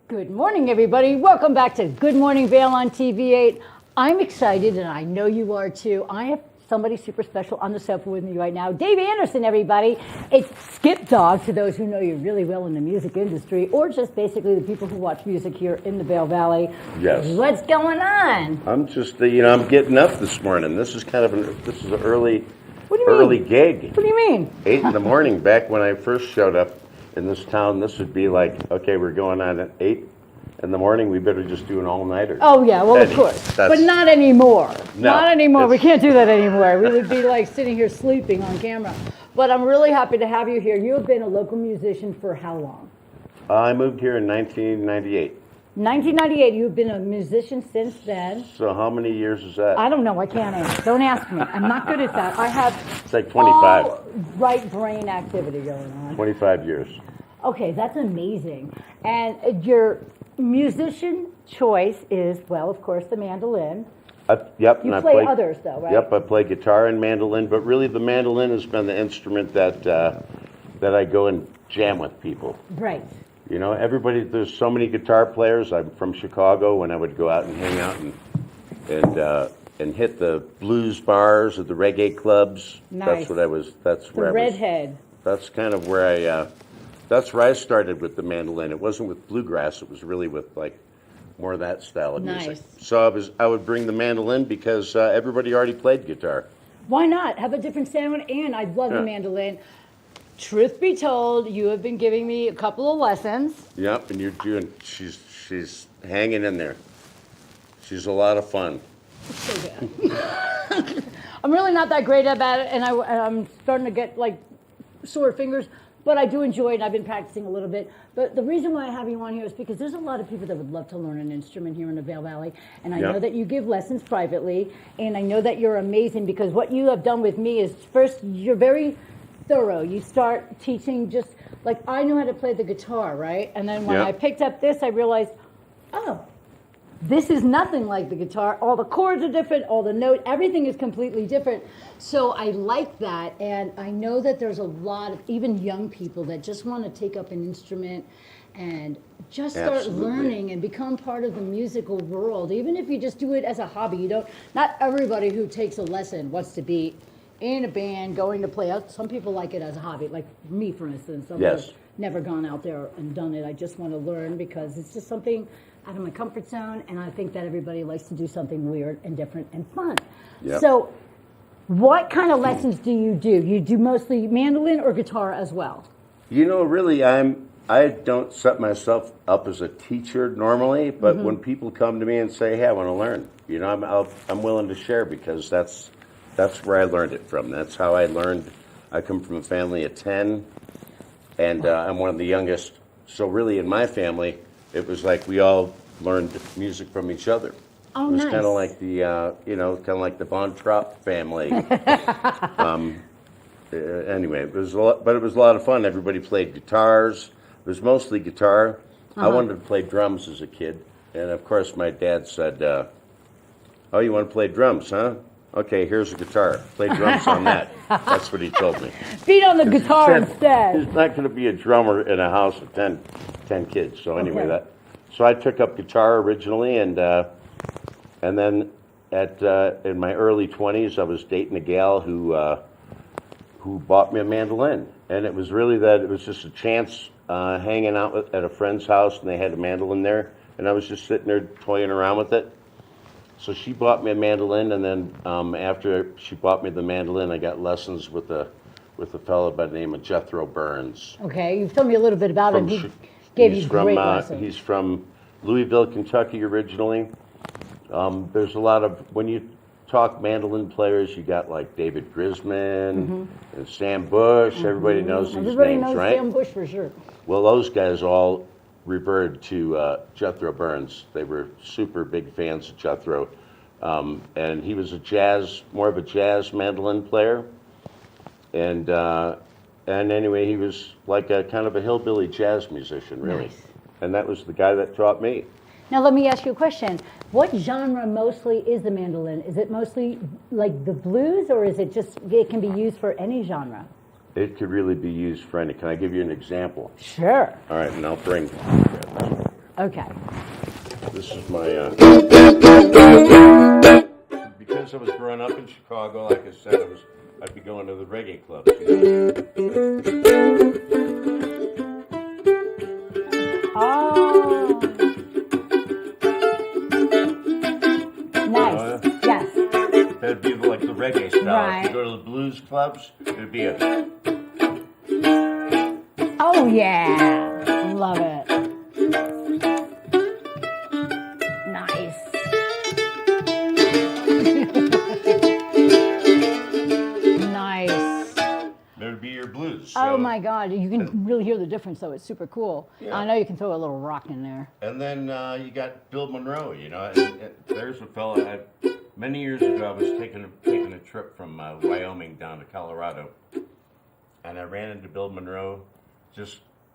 Good morning, everybody. Welcome back to Good Morning Vail on TV8. I'm excited, and I know you are too. I have somebody super special on the sofa with me right now. Dave Anderson, everybody. It's Skip Dog to those who know you really well in the music industry, or just basically the people who watch music here in the Vail Valley. Yes. What's going on? I'm just, I'm getting up this morning. This is kind of an early gig. What do you mean? 8 in the morning. Back when I first showed up in this town, this would be like, okay, we're going on at 8 in the morning. We better just do an all-nighter. Oh, yeah, well, of course. But not anymore. No, not anymore. We can't do that anymore. We would be like sitting here sleeping on camera. But I'm really happy to have you here. You have been a local musician for how long? I moved here in 1998. 1998. You've been a musician since then. So how many years is that? I don't know. I can't answer. Don't ask me. I'm not good at that. I have It's like 25. all right brain activity going on. 25 years. Okay, that's amazing. And your musician choice is, well, of course, the mandolin. Yep. You and play others, though, right? Yep, I play guitar and mandolin, but really the mandolin has been the instrument that I go and jam with people. Right. You know, there's so many guitar players. I'm from Chicago. When I would go out and hang out and hit the blues bars or the reggae clubs. Nice. That's where I was. Redhead. That's kind of where that's where I started with the mandolin. It wasn't with bluegrass. It was really with like more of that style of music. Nice. So I would bring the mandolin because everybody already played guitar. Why not? Have a different sound, and I love the mandolin. Truth be told, you have been giving me a couple of lessons. Yep, and you're doing. She's hanging in there. She's a lot of fun. So bad. I'm really not that great about it, and I'm starting to get like sore fingers, but I do enjoy it, and I've been practicing a little bit. But the reason why I have you on here is because there's a lot of people that would love to learn an instrument here in the Vail Valley, and I know that you give lessons privately, and I know that you're amazing because what you have done with me is first, you're very thorough. You start teaching just, like I knew how to play the guitar, right? And then when I picked up this, I realized, oh, this is nothing like the guitar. All the chords are different, all the notes, everything is completely different. So I like that, and I know that there's a lot of even young people that just want to take up an instrument and just start learning and become part of the musical world. Even if you just do it as a hobby, not everybody who takes a lesson wants to be in a band, going to play out. Some people like it as a hobby, like me, for instance. I've never gone out there and done it. I just want to learn because it's just something out of my comfort zone, and I think that everybody likes to do something weird and different and fun. Yep. So what kind of lessons do? You do mostly mandolin or guitar as well? You know, really, I don't set myself up as a teacher normally, but when people come to me and say, hey, I want to learn, you know, I'm willing to share because that's where I learned it from. That's how I learned. I come from a family of 10, and I'm one of the youngest. So really, in my family, it was like we all learned music from each other. Oh, it was nice. kind of like the Von Trapp family. Anyway, it was a lot of fun. Everybody played guitars. It was mostly guitar. I wanted to play drums as a kid, and of course, my dad said, "Oh, you want to play drums, huh? Okay, here's a guitar. Play drums on that." That's what he told me. Beat on the guitar instead. He's not going to be a drummer in a house of 10 kids. So anyway, so I took up guitar originally, and then in my early 20s, I was dating a gal who bought me a mandolin, and it was really it was just a chance hanging out at a friend's house, and they had a mandolin there, and I was just sitting there toying around with it. So she bought me a mandolin, and then after she bought me the mandolin, I got lessons with a fellow by the name of Jethro Burns. Okay, you've told me a little bit about him. He gave you great lessons. He's from Louisville, Kentucky originally. There's a lot of, when you talk mandolin players, you got like David Grisman and Sam Bush. Everybody knows these names, right? Everybody knows Sam Bush for sure. Well, those guys all reverted to Jethro Burns. They were super big fans of Jethro, and he was more of a jazz mandolin player, and anyway, he was like a kind of a hillbilly jazz musician, really. Nice. And that was the guy that taught me. Now let me ask you a question. What genre mostly is the mandolin? Is it mostly like the blues, or is it just, it can be used for any genre? It could really be used for any. Can I give you an example? Sure. All right, and I'll bring. Okay. This is my. Because I was growing up in Chicago, like I said, I'd be going to the reggae clubs. Oh. Nice. Yes. That'd be like the reggae style. Right. If you go to the blues clubs, it'd be a. Oh yeah, love it. Nice. Nice. There'd be your blues. Oh my God, you can really hear the difference though. It's super cool. Yeah. I know you can throw a little rock in there. And then you got Bill Monroe. You know, and there's a fella. Many years ago, I was taking a trip from Wyoming down to Colorado, and I ran into Bill Monroe.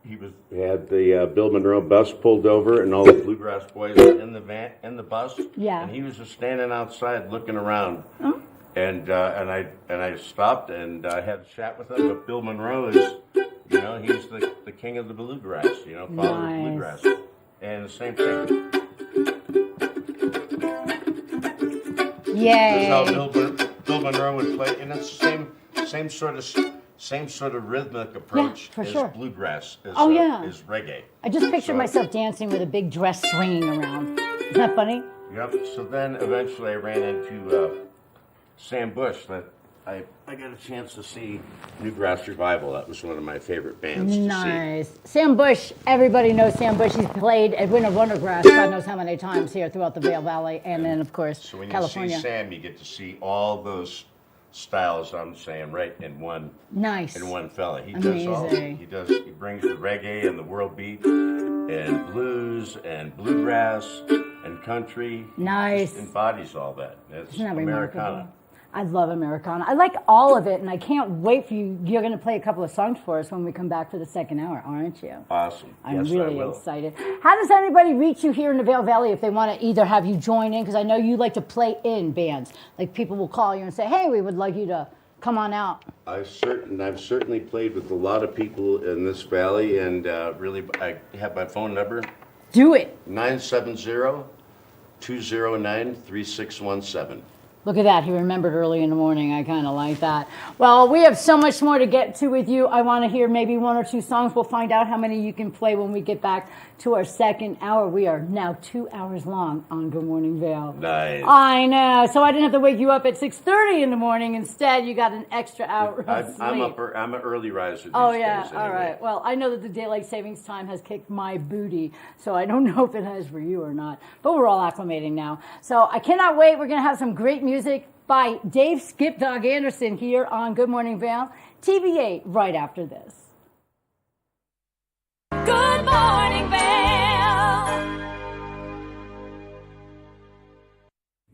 He had the Bill Monroe bus pulled over, and all the bluegrass boys were in the bus. Yeah. And he was just standing outside looking around. Oh. And I stopped and I had a chat with him. But Bill Monroe is, he's the king of the bluegrass. Father of bluegrass. And the same thing. Yay. That's how Bill Monroe would play, and it's the same sort of rhythmic approach as bluegrass is reggae. I just pictured myself dancing with a big dress swinging around. Isn't that funny? Yep. So then eventually I ran into Sam Bush. That I got a chance to see Newgrass Revival. That was one of my favorite bands to see. Nice. Sam Bush, everybody knows Sam Bush. He's played at Winter Wondergrass God knows how many times here throughout the Vail Valley and then, of course, so when California. You see Sam, you get to see all those styles I'm saying right in one fella. He does all. He brings the reggae and the world beat and blues and bluegrass and country. Nice. He just embodies all that. It's Isn't that Americana. remarkable? I love Americana. I like all of it, and I can't wait for you. You're going to play a couple of songs for us when we come back for the second hour, aren't you? Awesome. I'm yes, really I will. excited. How does anybody reach you here in the Vail Valley if they want to either have you join in? Because I know you like to play in bands. Like people will call you and say, hey, we would like you to come on out. I've certainly played with a lot of people in this valley, and really, I have my phone number. Do it. 970-209-3617. Look at that. He remembered early in the morning. I kind of like that. Well, we have so much more to get to with you. I want to hear maybe one or two songs. We'll find out how many you can play when we get back to our second hour. We are now 2 hours long on Good Morning Vail. Nice. I know. So I didn't have to wake you up at 6:30 in the morning. Instead, you got an extra hour of sleep. I'm an early riser these Oh, days. yeah. Anyway. All right. Well, I know that the daylight savings time has kicked my booty, so I don't know if it has for you or not. But we're all acclimating now. So I cannot wait. We're going to have some great music by Dave Skip Dog Anderson here on Good Morning Vail, TV8, right after this. Good Morning Vail.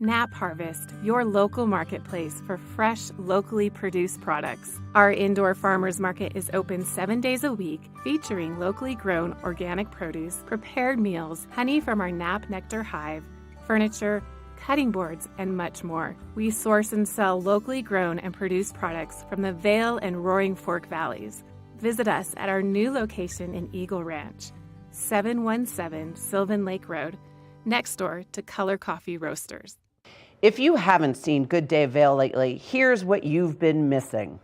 Nap Harvest, your local marketplace for fresh, locally produced products. Our indoor farmers market is open 7 days a week, featuring locally grown organic produce, prepared meals, honey from our Nap Nectar hive, furniture, cutting boards, and much more. We source and sell locally grown and produced products from the Vail and Roaring Fork Valleys. Visit us at our new location in Eagle Ranch, 717 Sylvan Lake Road, next door to Color Coffee Roasters. If you haven't seen Good Day Vail lately, here's what you've been missing.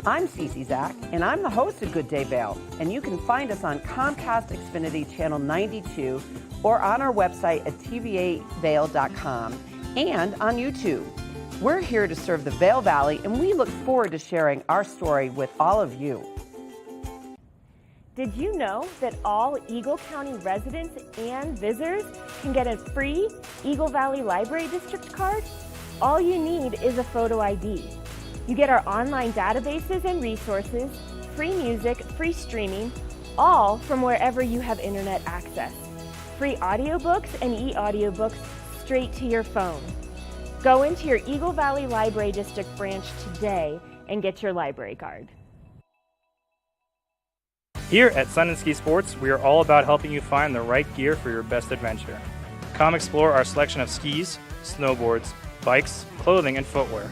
I'm Cece Zach, and I'm the host of Good Day Vail, and you can find us on Comcast Xfinity Channel 92 or on our website at tv8vail.com and on YouTube. We're here to serve the Vail Valley, and we look forward to sharing our story with all of you. Did you know that all Eagle County residents and visitors can get a free Eagle Valley Library District card? All you need is a photo ID. You get our online databases and resources, free music, free streaming, all from wherever you have internet access. Free audiobooks and e-audiobooks straight to your phone. Go into your Eagle Valley Library District branch today and get your library card. Here at Sun and Ski Sports, we are all about helping you find the right gear for your best adventure. Come explore our selection of skis, snowboards, bikes, clothing, and footwear.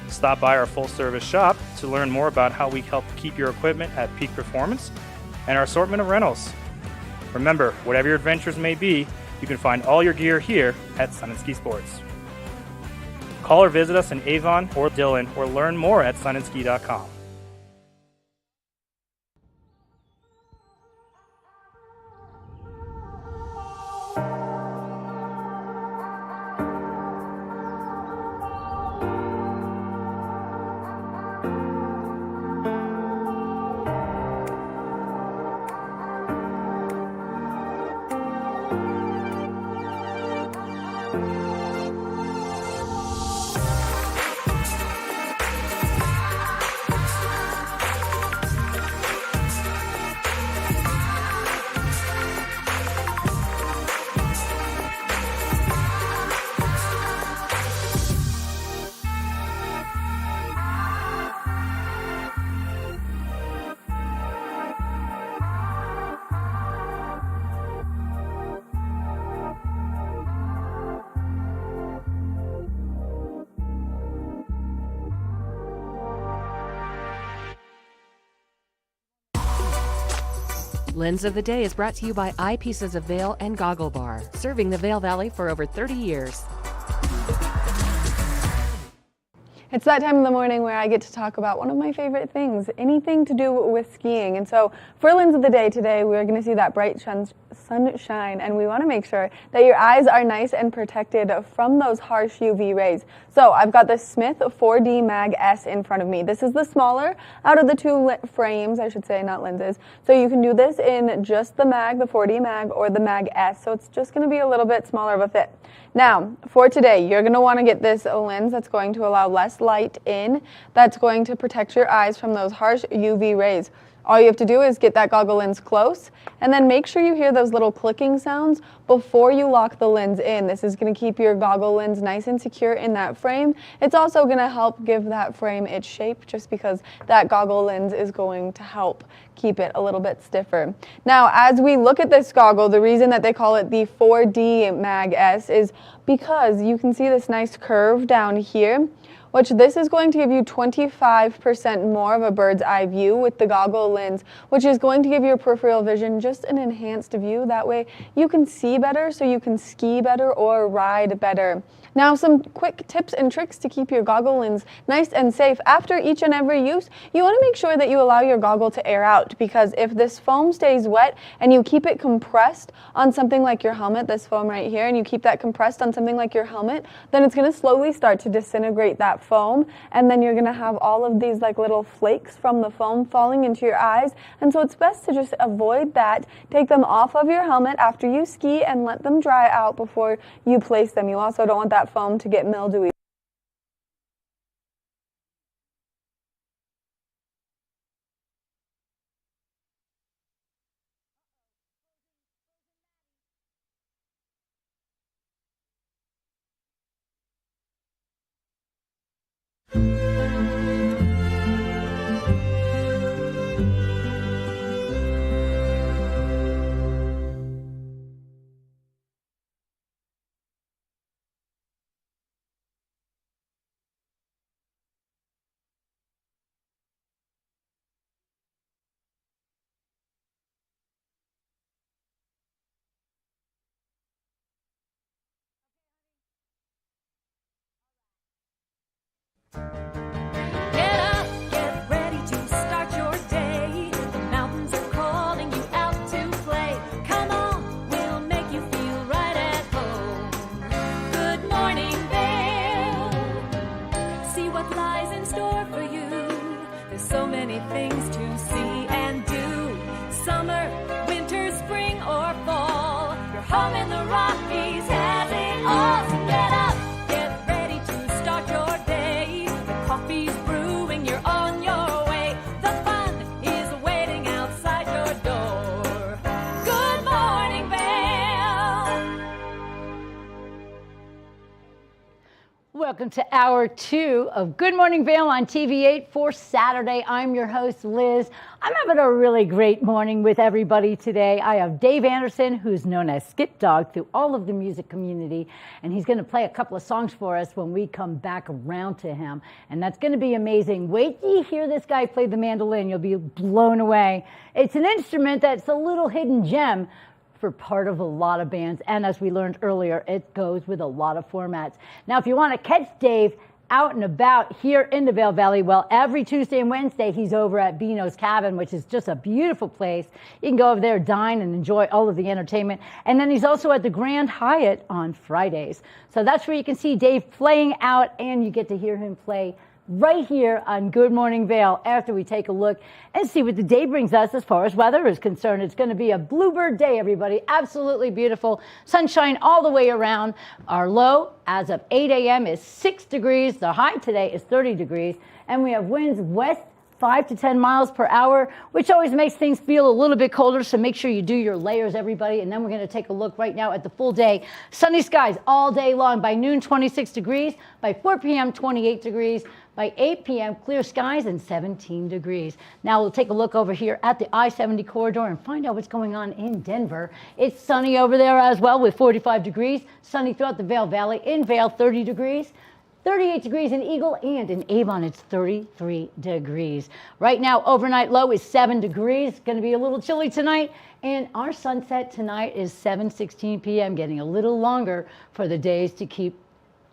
Stop by our full-service shop to learn more about how we help keep your equipment at peak performance and our assortment of rentals. Remember, whatever your adventures may be, you can find all your gear here at Sun & Ski Sports. Call or visit us in Avon or Dillon or learn more at sunandski.com. Lens of the Day is brought to you by Eyepieces of Vail and Goggle Bar, serving the Vail Valley for over 30 years. It's that time of the morning where I get to talk about one of my favorite things, anything to do with skiing. And so for Lens of the Day today, we're going to see that bright sunshine, and we want to make sure that your eyes are nice and protected from those harsh UV rays. So I've got the Smith 4D Mag S in front of me. This is the smaller out of the two frames, I should say, not lenses. So you can do this in just the Mag, the 4D Mag, or the Mag S. So it's just going to be a little bit smaller of a fit. Now, for today, you're going to want to get this lens that's going to allow less light in, that's going to protect your eyes from those harsh UV rays. All you have to do is get that goggle lens close, and then make sure you hear those little clicking sounds before you lock the lens in. This is going to keep your goggle lens nice and secure in that frame. It's also going to help give that frame its shape, just because that goggle lens is going to help keep it a little bit stiffer. Now, as we look at this goggle, the reason that they call it the 4D Mag S is because you can see this nice curve down here, which this is going to give you 25% more of a bird's eye view with the goggle lens, which is going to give your peripheral vision just an enhanced view. That way you can see better, so you can ski better or ride better. Now, some quick tips and tricks to keep your goggle lens nice and safe. After each and every use, you want to make sure that you allow your goggle to air out, because if this foam stays wet and you keep it compressed on something like your helmet, this foam right here, and you keep that compressed on something like your helmet, then it's going to slowly start to disintegrate that foam, and then you're going to have all of these like little flakes from the foam falling into your eyes. And so it's best to just avoid that. Take them off of your helmet after you ski and let them dry out before you place them. You also don't want that foam to get mildewy. Get up, get ready to start your day. The mountains are calling you out to play. Come on, we'll make you feel right at home. Good morning, Vail. See what lies in store for you. There's so many things to see and do. Summer, winter, spring, or fall. Your home in the Rockies has it all. So get up, get ready to start your day. The coffee Welcome to Hour 2 of Good Morning Vail on TV8 for Saturday. I'm your host, Liz. I'm having a really great morning with everybody today. I have Dave Anderson, who's known as Skip Dog through all of the music community, and he's going to play a couple of songs for us when we come back around to him, and that's going to be amazing. Wait till you hear this guy play the mandolin. You'll be blown away. It's an instrument that's a little hidden gem for part of a lot of bands, and as we learned earlier, it goes with a lot of formats. Now, if you want to catch Dave out and about here in the Vail Valley, well, every Tuesday and Wednesday, he's over at Beano's Cabin, which is just a beautiful place. You can go over there, dine, and enjoy all of the entertainment. And then he's also at the Grand Hyatt on Fridays. So that's where you can see Dave playing out, and you get to hear him play right here on Good Morning Vail after we take a look and see what the day brings us as far as weather is concerned. It's going to be a bluebird day, everybody. Absolutely beautiful. Sunshine all the way around. Our low as of 8 a.m. is 6 degrees. The high today is 30 degrees. And we have winds west 5 to 10 miles per hour, which always makes things feel a little bit colder, so make sure you do your layers, everybody. And then we're going to take a look right now at the full day. Sunny skies all day long. By noon, 26 degrees. By 4 p.m., 28 degrees. By 8 p.m., clear skies and 17 degrees. Now we'll take a look over here at the I-70 corridor and find out what's going on in Denver. It's sunny over there as well with 45 degrees. Sunny throughout the Vail Valley. In Vail, 30 degrees. 38 degrees in Eagle, and in Avon, it's 33 degrees. Right now, overnight low is 7 degrees. It's going to be a little chilly tonight, and our sunset tonight is 7:16 p.m., getting a little longer for the days to keep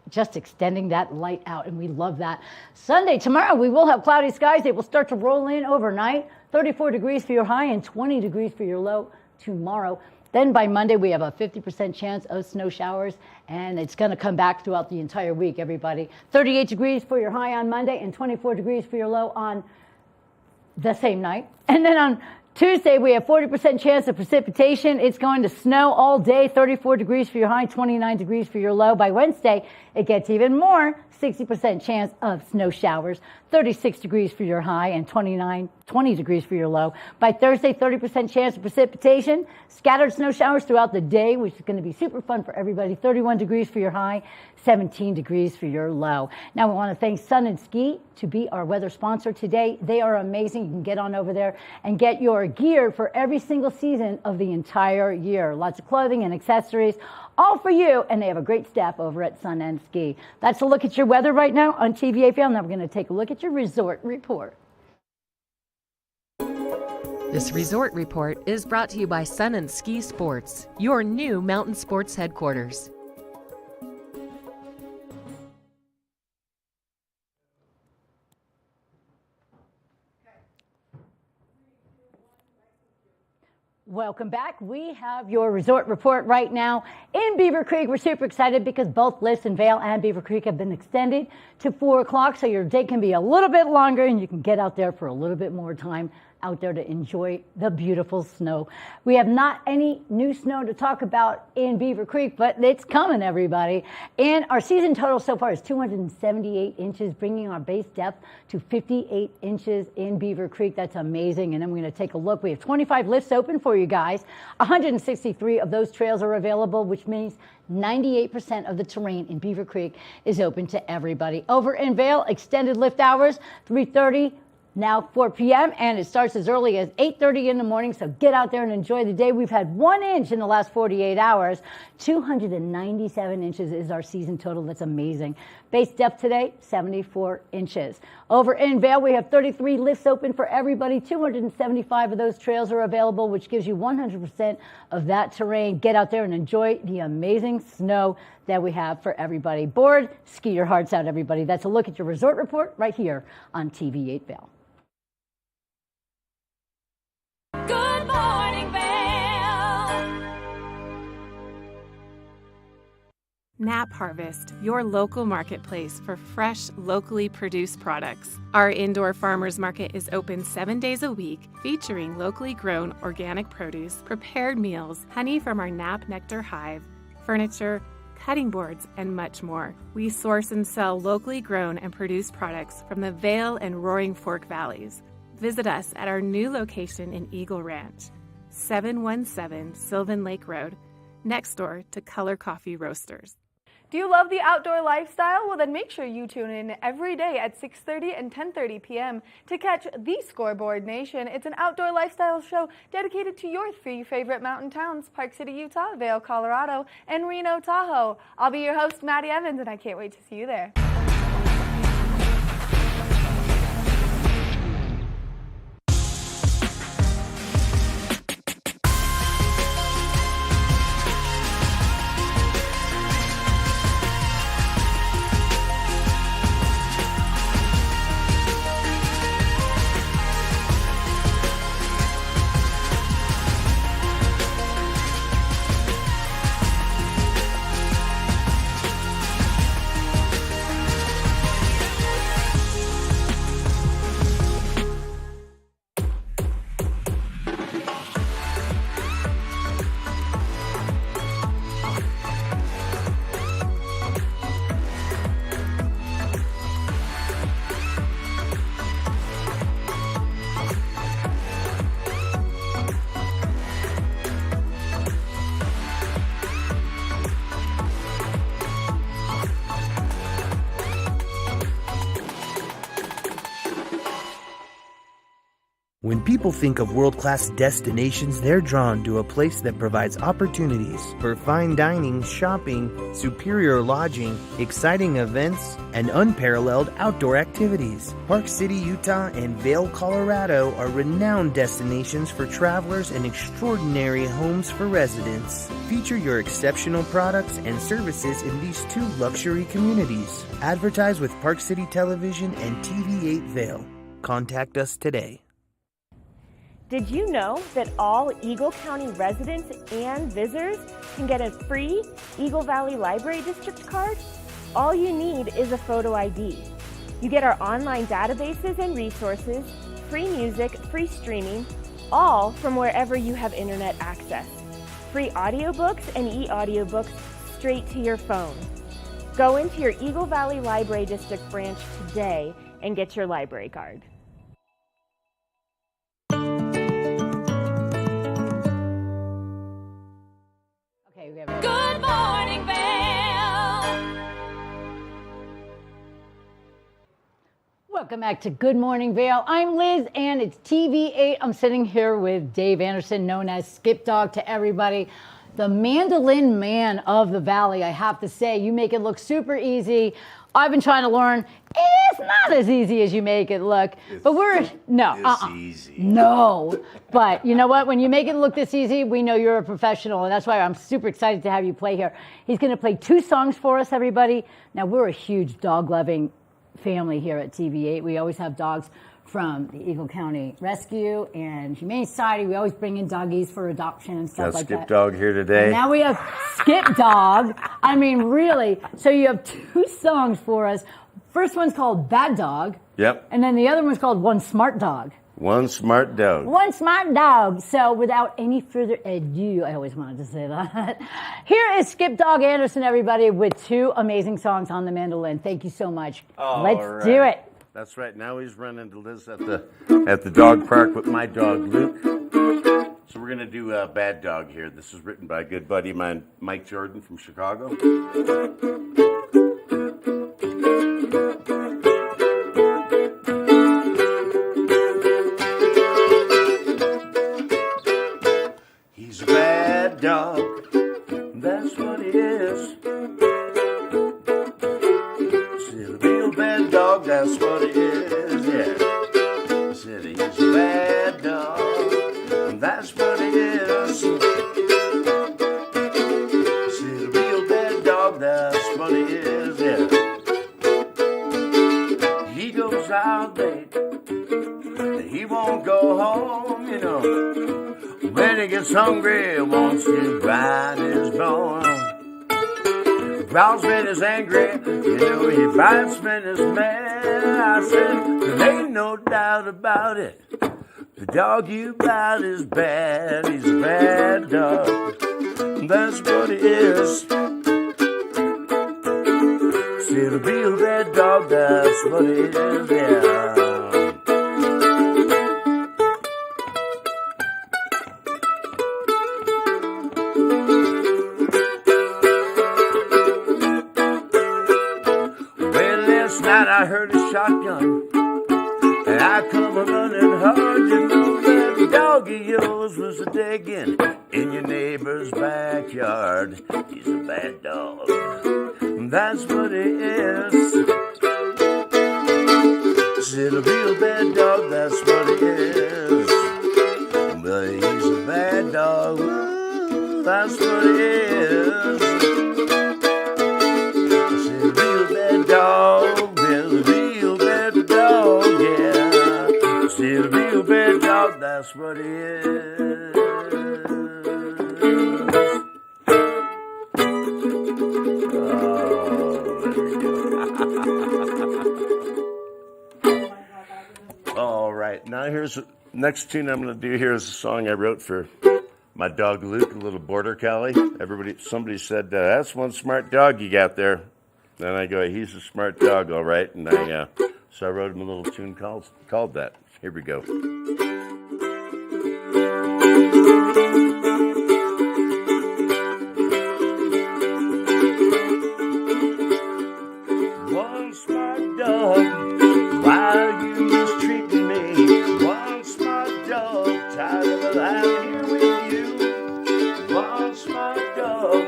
just extending that light out, and we love that. Sunday, tomorrow, we will have cloudy skies. They will start to roll in overnight. 34 degrees for your high and 20 degrees for your low tomorrow. Then by Monday, we have a 50% chance of snow showers, and it's going to come back throughout the entire week, everybody. 38 degrees for your high on Monday and 24 degrees for your low on the same night. And then on Tuesday, we have 40% chance of precipitation. It's going to snow all day, 34 degrees for your high, 29 degrees for your low. By Wednesday, it gets even more, 60% chance of snow showers, 36 degrees for your high and 20 degrees for your low. By Thursday, 30% chance of precipitation, scattered snow showers throughout the day, which is going to be super fun for everybody, 31 degrees for your high, 17 degrees for your low. Now, we want to thank Sun and Ski to be our weather sponsor today. They are amazing. You can get on over there and get your gear for every single season of the entire year. Lots of clothing and accessories, all for you, and they have a great staff over at Sun and Ski. That's a look at your weather right now on TVA Vail. Now we're going to take a look at your resort report. This resort report is brought to you by Sun and Ski Sports, your new mountain sports headquarters. Welcome back. We have your resort report right now in Beaver Creek. We're super excited because both Bliss and Vail and Beaver Creek have been extended to 4 o'clock, so your day can be a little bit longer and you can get out there for a little bit more time out there to enjoy the beautiful snow. We have not any new snow to talk about in Beaver Creek, but it's coming, everybody. And our season total so far is 278 inches, bringing our base depth to 58 inches in Beaver Creek. That's amazing. And then we're going to take a look. We have 25 lifts open for you guys. 163 of those trails are available, which means 98% of the terrain in Beaver Creek is open to everybody. Over in Vail, extended lift hours, 3:30. Now 4 p.m. and it starts as early as 8:30 in the morning, so get out there and enjoy the day. We've had 1 inch in the last 48 hours. 297 inches is our season total. That's amazing. Base depth today, 74 inches. Over in Vail, we have 33 lifts open for everybody. 275 of those trails are available, which gives you 100% of that terrain. Get out there and enjoy the amazing snow that we have for everybody. Board, ski your hearts out, everybody. That's a look at your resort report right here on TV8 Vail. Good morning, Vail. Nap Harvest, your local marketplace for fresh, locally produced products. Our indoor farmers market is open 7 days a week, featuring locally grown organic produce, prepared meals, honey from our Nap Nectar hive, furniture, cutting boards, and much more. We source and sell locally grown and produced products from the Vail and Roaring Fork Valleys. Visit us at our new location in Eagle Ranch, 717 Sylvan Lake Road, next door to Color Coffee Roasters. Do you love the outdoor lifestyle? Well, then make sure you tune in every day at 6:30 and 10:30 p.m. to catch The Scoreboard Nation. It's an outdoor lifestyle show dedicated to your 3 favorite mountain towns, Park City, Utah, Vail, Colorado, and Reno, Tahoe. I'll be your host, Maddie Evans, and I can't wait to see you there. When people think of world-class destinations, they're drawn to a place that provides opportunities for fine dining, shopping, superior lodging, exciting events, and unparalleled outdoor activities. Park City, Utah, and Vail, Colorado are renowned destinations for travelers and extraordinary homes for residents. Feature your exceptional products and services in these 2 luxury communities. Advertise with Park City Television and TV8 Vail. Contact us today. Did you know that all Eagle County residents and visitors can get a free Eagle Valley Library District card? All you need is a photo ID. You get our online databases and resources, free music, free streaming, all from wherever you have internet access. Free audiobooks and e-audiobooks straight to your phone. Go into your Eagle Valley Library District branch today and get your library card. Good morning, Vail. Welcome back to Good Morning Vail. I'm Liz, and it's TV8. I'm sitting here with Dave Anderson, known as Skip Dog to everybody. The mandolin man of the valley, I have to say. You make it look super easy. I've been trying to learn. It's not as easy as you make it look. But Easy. No. But you know what? When you make it look this easy, we know you're a professional, and that's why I'm super excited to have you play here. He's going to play 2 songs for us, everybody. Now, we're a huge dog-loving family here at TV8. We always have dogs from the Eagle County Rescue and Humane Society. We always bring in doggies for adoption and stuff like that. Skip Dog here today. And now we have Skip Dog. I mean, really. So you have 2 songs for us. First one's called Bad Dog. Yep. And then the other one's called One Smart Dog. One smart dog. One smart dog. So without any further ado, I always wanted to say that. Here is Skip Dog Anderson, everybody, with 2 amazing songs on the mandolin. Thank you so much. Let's do it. That's right. Now he's running to Liz at the dog park with my dog Luke. So we're gonna do Bad Dog here. This is written by a good buddy of mine, Mike Jordan from Chicago. He's a bad dog. That's what he is. He's a real bad dog. That's what he is. Yeah. I said he's a bad dog. That's what he is. He's a real bad dog. That's what he is. Yeah. He goes out late. He won't go home, you know. When he gets hungry, wants to grind his bone. Growls when he's angry, you know he bites when he's mad. I said, there ain't no doubt about it. The dog you bite is bad. He's a bad dog. That's what he is. Still a real bad dog. That's what he is. Yeah. I heard a shotgun, and I come running hard. You know that dog of yours was a digging in your neighbor's backyard. He's a bad dog, that's what he is. He's a real bad dog, that's what he is. But he's a bad dog, ooh, that's what he is. He's a real bad dog, he's a real bad dog, yeah. He's a real bad dog, that's what he is. All right, now here's next tune I'm going to do here is a song I wrote for my dog Luke, a little border collie. Somebody said, that's one smart dog you got there. Then I go, he's a smart dog, all right. And so I wrote him a little tune called that. Here we go. One smart dog, why are you mistreating me? One smart dog, tired of the line here with you. One smart dog,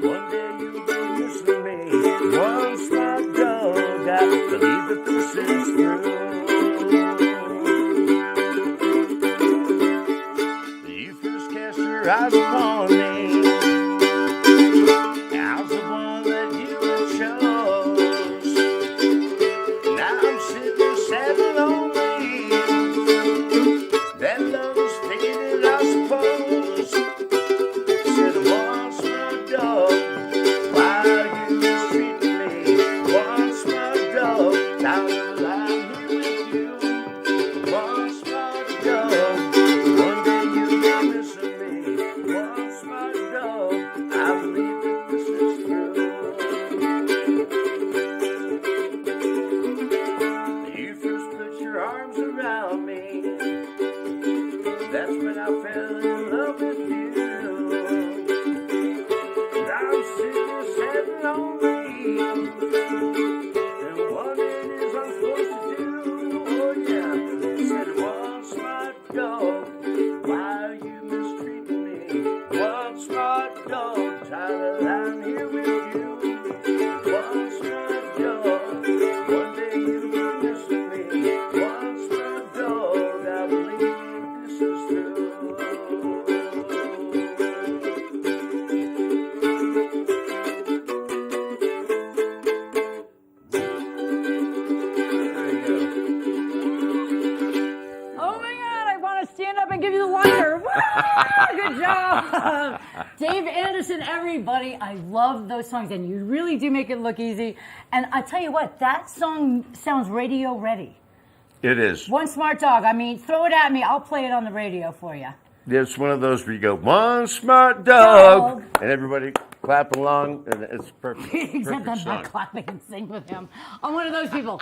one day you'll be missing me. One smart dog, I believe that this is true. You first cast your eyes upon me. I was the one that you had chose. Now I'm sitting here sad and lonely. That love was faded, I suppose. Said one smart dog, why are you mistreating me? One smart dog, now that I'm here with you. One smart dog, one day you'll be missing me. One smart dog, I believe that this is true. You first put your arms around me. That's when I fell in love with you. And I'm sitting here sad and lonely, and wondering is I'm supposed to do. Oh yeah, said one smart dog, why are you mistreating me? One smart dog, tired of I'm here with you. One smart dog, one day you'll be missing me. One smart dog, I believe this is true. Oh my God, I want to stand up and give you the wonder. Woo! Good job. Dave Anderson, everybody. I love those songs, and you really do make it look easy. And I tell you what, that song sounds radio ready. It is. One smart dog. I mean, throw it at me. I'll play it on the radio for you. It's one of those where you go, one smart dog, and everybody clap along, and it's perfect. Except Perfect I'm song. not clapping and sing with him. I'm one of those people.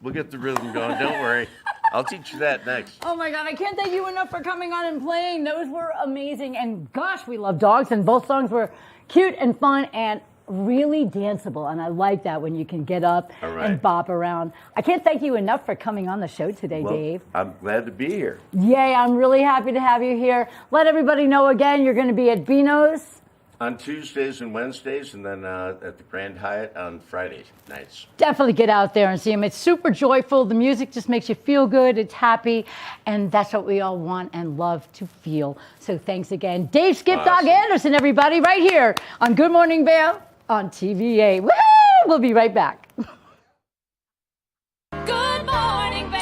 We'll get the rhythm going. Don't worry. I'll teach you that next. Oh my God, I can't thank you enough for coming on and playing. Those were amazing. And gosh, we love dogs. And both songs were cute and fun and really danceable. And I like that when you can get up and bop around. I can't thank you enough for coming on the show today, Well, Dave. I'm glad to be here. Yay, I'm really happy to have you here. Let everybody know again, you're going to be at Beano's. On Tuesdays and Wednesdays, and then at the Grand Hyatt on Friday nights. Definitely get out there and see them. It's super joyful. The music just makes you feel good. It's happy. And that's what we all want and love to feel. So thanks again. Dave Skip Dog Anderson, everybody, right here on Good Morning Vail on TVA. Woo! We'll be right back. Good morning, Vail.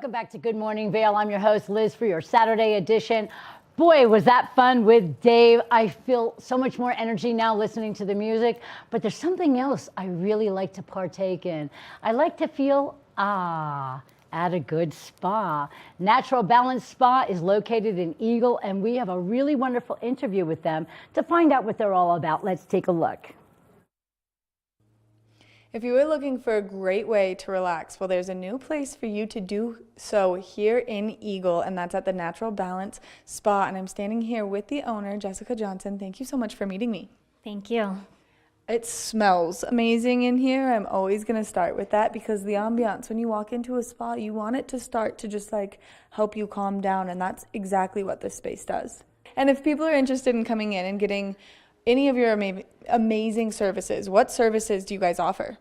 Welcome back to Good Morning Vail. I'm your host, Liz, for your Saturday edition. Boy, was that fun with Dave. I feel so much more energy now listening to the music, but there's something else I really like to partake in. I like to feel, at a good spa. Natural Balance Spa is located in Eagle, and we have a really wonderful interview with them to find out what they're all about. Let's take a look. If you were looking for a great way to relax, well, there's a new place for you to do so here in Eagle, and that's at the Natural Balance Spa. And I'm standing here with the owner, Jessica Johnson. Thank you so much for meeting me. Thank you. It smells amazing in here. I'm always going to start with that because the ambiance, when you walk into a spa, you want it to start to just like help you calm down, and that's exactly what this space does. And if people are interested in coming in and getting any of your amazing services, what services do you guys offer?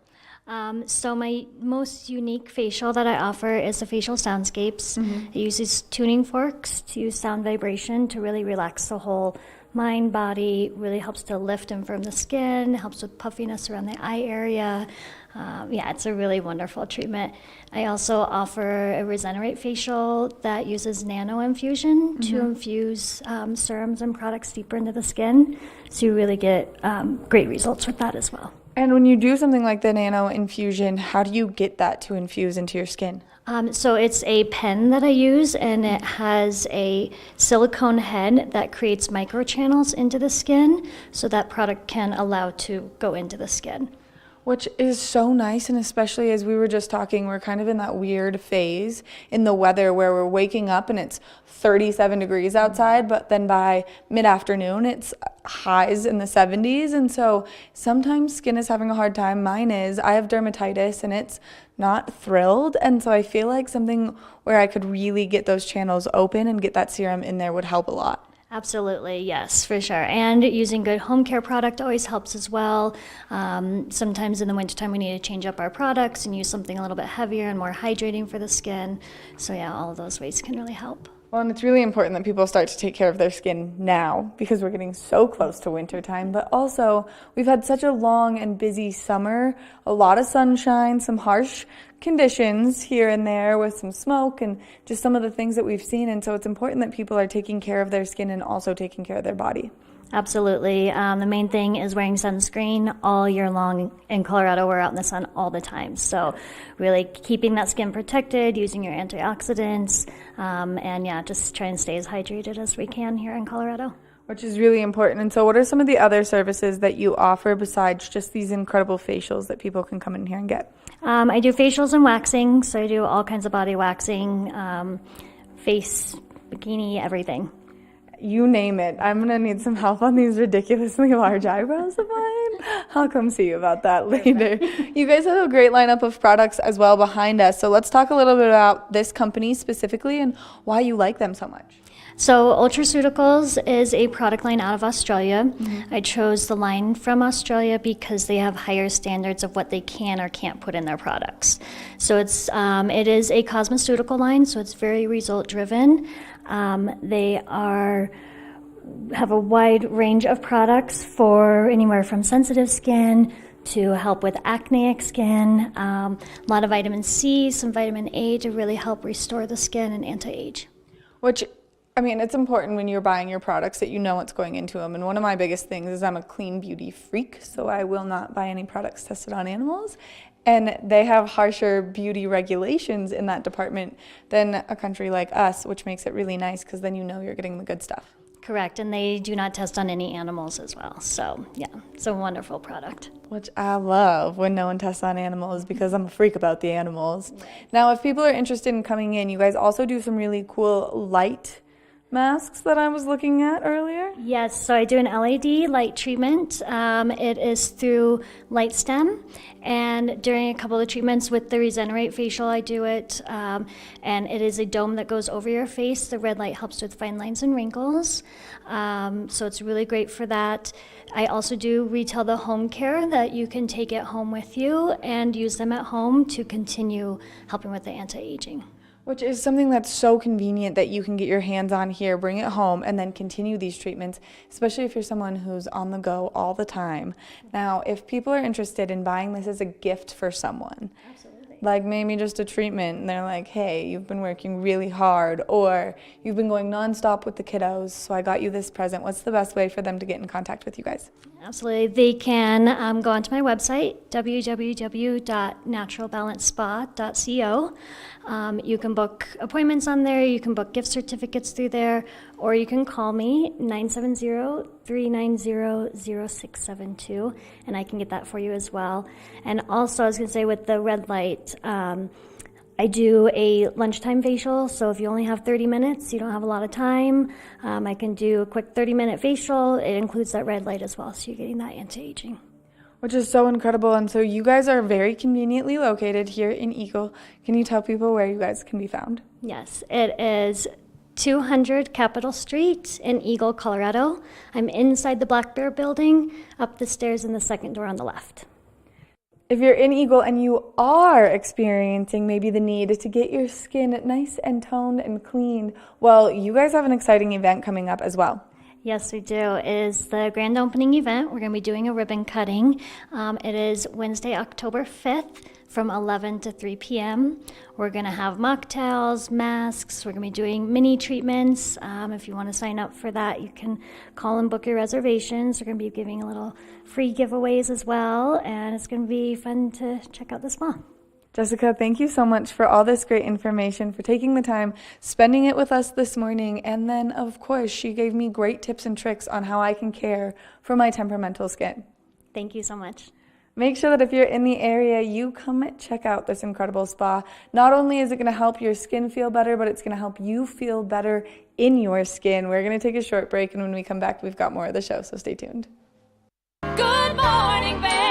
So my most unique facial that I offer is the facial soundscapes. It uses tuning forks to use sound vibration to really relax the whole mind, body, really helps to lift and firm the skin, helps with puffiness around the eye area. Yeah, it's a really wonderful treatment. I also offer a Regenerate facial that uses nano infusion to infuse serums and products deeper into the skin. So you really get great results with that as well. And when you do something like the nano infusion, how do you get that to infuse into your skin? So it's a pen that I use, and it has a silicone head that creates microchannels into the skin, so that product can allow to go into the skin. Which is so nice, and especially as we were just talking, we're kind of in that weird phase in the weather where we're waking up and it's 37 degrees outside, but then by mid-afternoon it's highs in the 70s, and so sometimes skin is having a hard time. Mine is. I have dermatitis and it's not thrilled, and so I feel like something where I could really get those channels open and get that serum in there would help a lot. Absolutely, yes, for sure. And using good home care product always helps as well. Sometimes in the wintertime we need to change up our products and use something a little bit heavier and more hydrating for the skin. So yeah, all of those ways can really help. Well, and it's really important that people start to take care of their skin now because we're getting so close to winter time. But also, we've had such a long and busy summer, a lot of sunshine, some harsh conditions here and there with some smoke and just some of the things that we've seen. And so it's important that people are taking care of their skin and also taking care of their body. Absolutely. The main thing is wearing sunscreen all year long. In Colorado, we're out in the sun all the time. So really keeping that skin protected, using your antioxidants, and yeah, just try and stay as hydrated as we can here in Colorado. Which is really important. And so what are some of the other services that you offer besides just these incredible facials that people can come in here and get? I do facials and waxing, so I do all kinds of body waxing, face, bikini, everything. You name it. I'm going to need some help on these ridiculously large eyebrows of mine. I'll come see you about that later. You guys have a great lineup of products as well behind us. So let's talk a little bit about this company specifically and why you like them so much. So Ultraceuticals is a product line out of Australia. I chose the line from Australia because they have higher standards of what they can or can't put in their products. So it is a cosmeceutical line, so it's very result driven. They have a wide range of products for anywhere from sensitive skin to help with acneic skin, a lot of vitamin C, some vitamin A to really help restore the skin and anti-age. Which, I mean, it's important when you're buying your products that you know what's going into them. And one of my biggest things is I'm a clean beauty freak, so I will not buy any products tested on animals. And they have harsher beauty regulations in that department than a country like us, which makes it really nice because then you know you're getting the good stuff. Correct, and they do not test on any animals as well. So yeah, it's a wonderful product. Which I love when no one tests on animals because I'm a freak about the animals. Now, if people are interested in coming in, you guys also do some really cool light masks that I was looking at earlier? Yes, so I do an LED light treatment. It is through LightStem, and during a couple of treatments with the Regenerate facial, I do it, and it is a dome that goes over your face. The red light helps with fine lines and wrinkles, so it's really great for that. I also do retail the home care that you can take it home with you and use them at home to continue helping with the anti-aging. Which is something that's so convenient that you can get your hands on here, bring it home, and then continue these treatments, especially if you're someone who's on the go all the time. Now, if people are interested in buying this as a gift for someone, absolutely, like maybe just a treatment, and they're like, hey, you've been working really hard, or you've been going nonstop with the kiddos, so I got you this present, what's the best way for them to get in contact with you guys? Absolutely. They can go onto my website, www.naturalbalancespa.co. You can book appointments on there, you can book gift certificates through there, or you can call me, 970-390-0672, and I can get that for you as well. And also, I was going to say, with the red light, I do a lunchtime facial, so if you only have 30 minutes, you don't have a lot of time, I can do a quick 30-minute facial. It includes that red light as well, so you're getting that anti-aging. Which is so incredible. And so you guys are very conveniently located here in Eagle. Can you tell people where you guys can be found? Yes, it is 200 Capitol Street in Eagle, Colorado. I'm inside the Black Bear building, up the stairs in the second door on the left. If you're in Eagle and you are experiencing maybe the need to get your skin nice and toned and cleaned, well, you guys have an exciting event coming up as well. Yes, we do. It is the grand opening event. We're going to be doing a ribbon cutting. It is Wednesday, October 5th from 11 to 3 p.m. We're going to have mocktails, masks. We're going to be doing mini treatments. If you want to sign up for that, you can call and book your reservations. We're going to be giving a little free giveaways as well, and it's going to be fun to check out the spa. Jessica, thank you so much for all this great information, for taking the time, spending it with us this morning, and then, of course, she gave me great tips and tricks on how I can care for my temperamental skin. Thank you so much. Make sure that if you're in the area, you come check out this incredible spa. Not only is it going to help your skin feel better, but it's going to help you feel better in your skin. We're going to take a short break, and when we come back, we've got more of the show, so stay tuned. Good morning, Vail.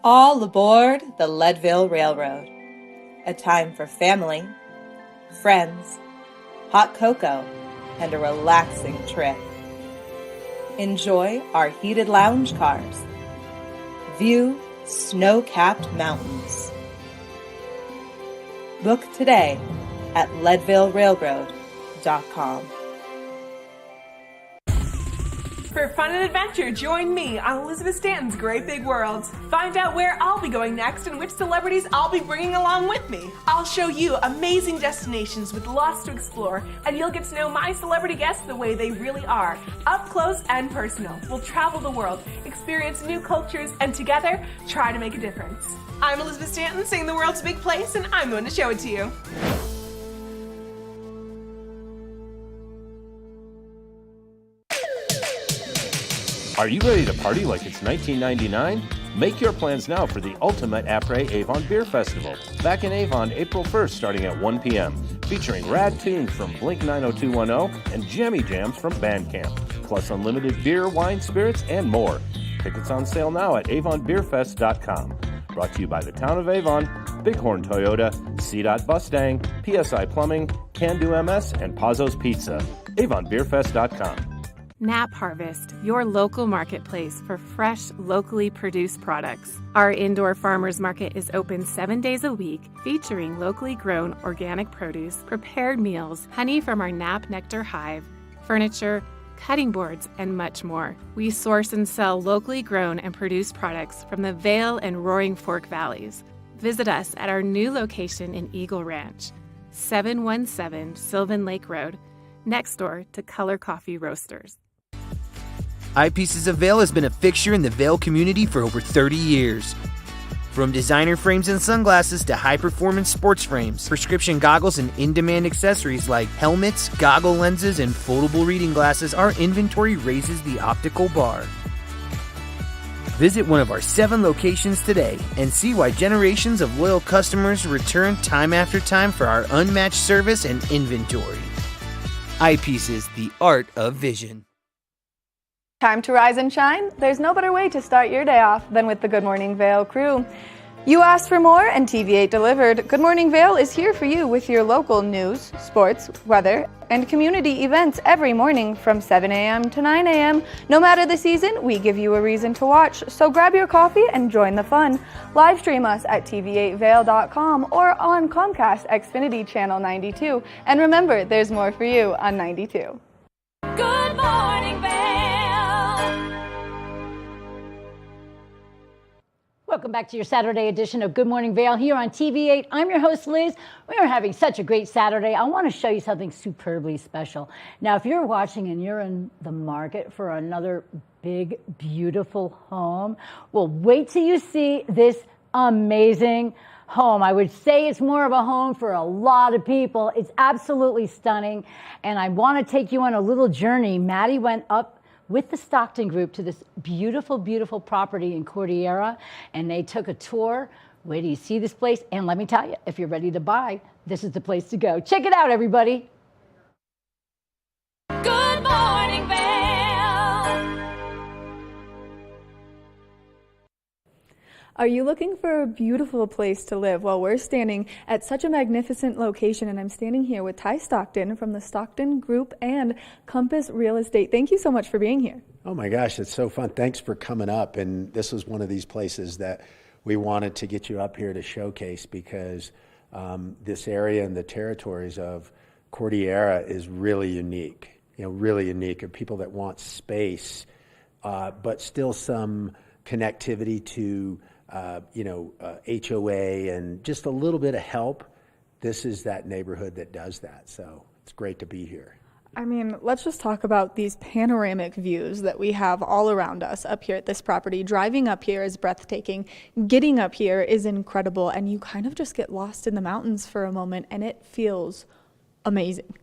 All aboard the Leadville Railroad. A time for family, friends, hot cocoa, and a relaxing trip. Enjoy our heated lounge cars. View snow-capped mountains. Book today at leadvillerailroad.com. For fun and adventure, join me on Elizabeth Stanton's Great Big World. Find out where I'll be going next and which celebrities I'll be bringing along with me. I'll show you amazing destinations with lots to explore, and you'll get to know my celebrity guests the way they really are, up close and personal. We'll travel the world, experience new cultures, and together, try to make a difference. I'm Elizabeth Stanton, saying the world's a big place, and I'm going to show it to you. Are you ready to party like it's 1999? Make your plans now for the ultimate après-Avon Beer Festival, back in Avon April 1st starting at 1 p.m., featuring rad tunes from Blink 90210 and jammy jams from Bandcamp, plus unlimited beer, wine, spirits, and more. Tickets on sale now at avonbeerfest.com. Brought to you by the Town of Avon, Bighorn Toyota, CDOT Mustang, PSI Plumbing, Can Do MS, and Pazzo's Pizza. avonbeerfest.com. Nap Harvest, your local marketplace for fresh, locally produced products. Our indoor farmers market is open 7 days a week, featuring locally grown organic produce, prepared meals, honey from our Nap Nectar hive, furniture, cutting boards, and much more. We source and sell locally grown and produced products from the Vail and Roaring Fork Valleys. Visit us at our new location in Eagle Ranch, 717 Sylvan Lake Road, next door to Color Coffee Roasters. Eyepieces of Vail has been a fixture in the Vail community for over 30 years. From designer frames and sunglasses to high-performance sports frames, prescription goggles, and in-demand accessories like helmets, goggle lenses, and foldable reading glasses, our inventory raises the optical bar. Visit one of our 7 locations today and see why generations of loyal customers return time after time for our unmatched service and inventory. Eyepieces, the art of vision. Time to rise and shine? There's no better way to start your day off than with the Good Morning Vail crew. You asked for more and TV8 delivered. Good Morning Vail is here for you with your local news, sports, weather, and community events every morning from 7 a.m. to 9 a.m. No matter the season, we give you a reason to watch, so grab your coffee and join the fun. Live stream us at tv8vail.com or on Comcast Xfinity Channel 92. And remember, there's more for you on 92. Welcome back to your Saturday edition of Good Morning Vail here on TV8. I'm your host, Liz. We are having such a great Saturday. I want to show you something superbly special. Now, if you're watching and you're in the market for another big, beautiful home, well, wait till you see this amazing home. I would say it's more of a home for a lot of people. It's absolutely stunning. And I want to take you on a little journey. Maddie went up with the Stockton Group to this beautiful, beautiful property in Cordillera, and they took a tour. Wait till you see this place. And let me tell you, if you're ready to buy, this is the place to go. Check it out, everybody. Good morning, Vail. Are you looking for a beautiful place to live? Well, we're standing at such a magnificent location, and I'm standing here with Ty Stockton from the Stockton Group and Compass Real Estate. Thank you so much for being here. Oh my gosh, it's so fun. Thanks for coming up. And this was one of these places that we wanted to get you up here to showcase because this area and the territories of Cordillera is really unique, really unique. Of people that want space, but still some connectivity to HOA and just a little bit of help. This is that neighborhood that does that. So it's great to be here. I mean, let's just talk about these panoramic views that we have all around us up here at this property. Driving up here is breathtaking. Getting up here is incredible. And you kind of just get lost in the mountains for a moment, and it feels amazing.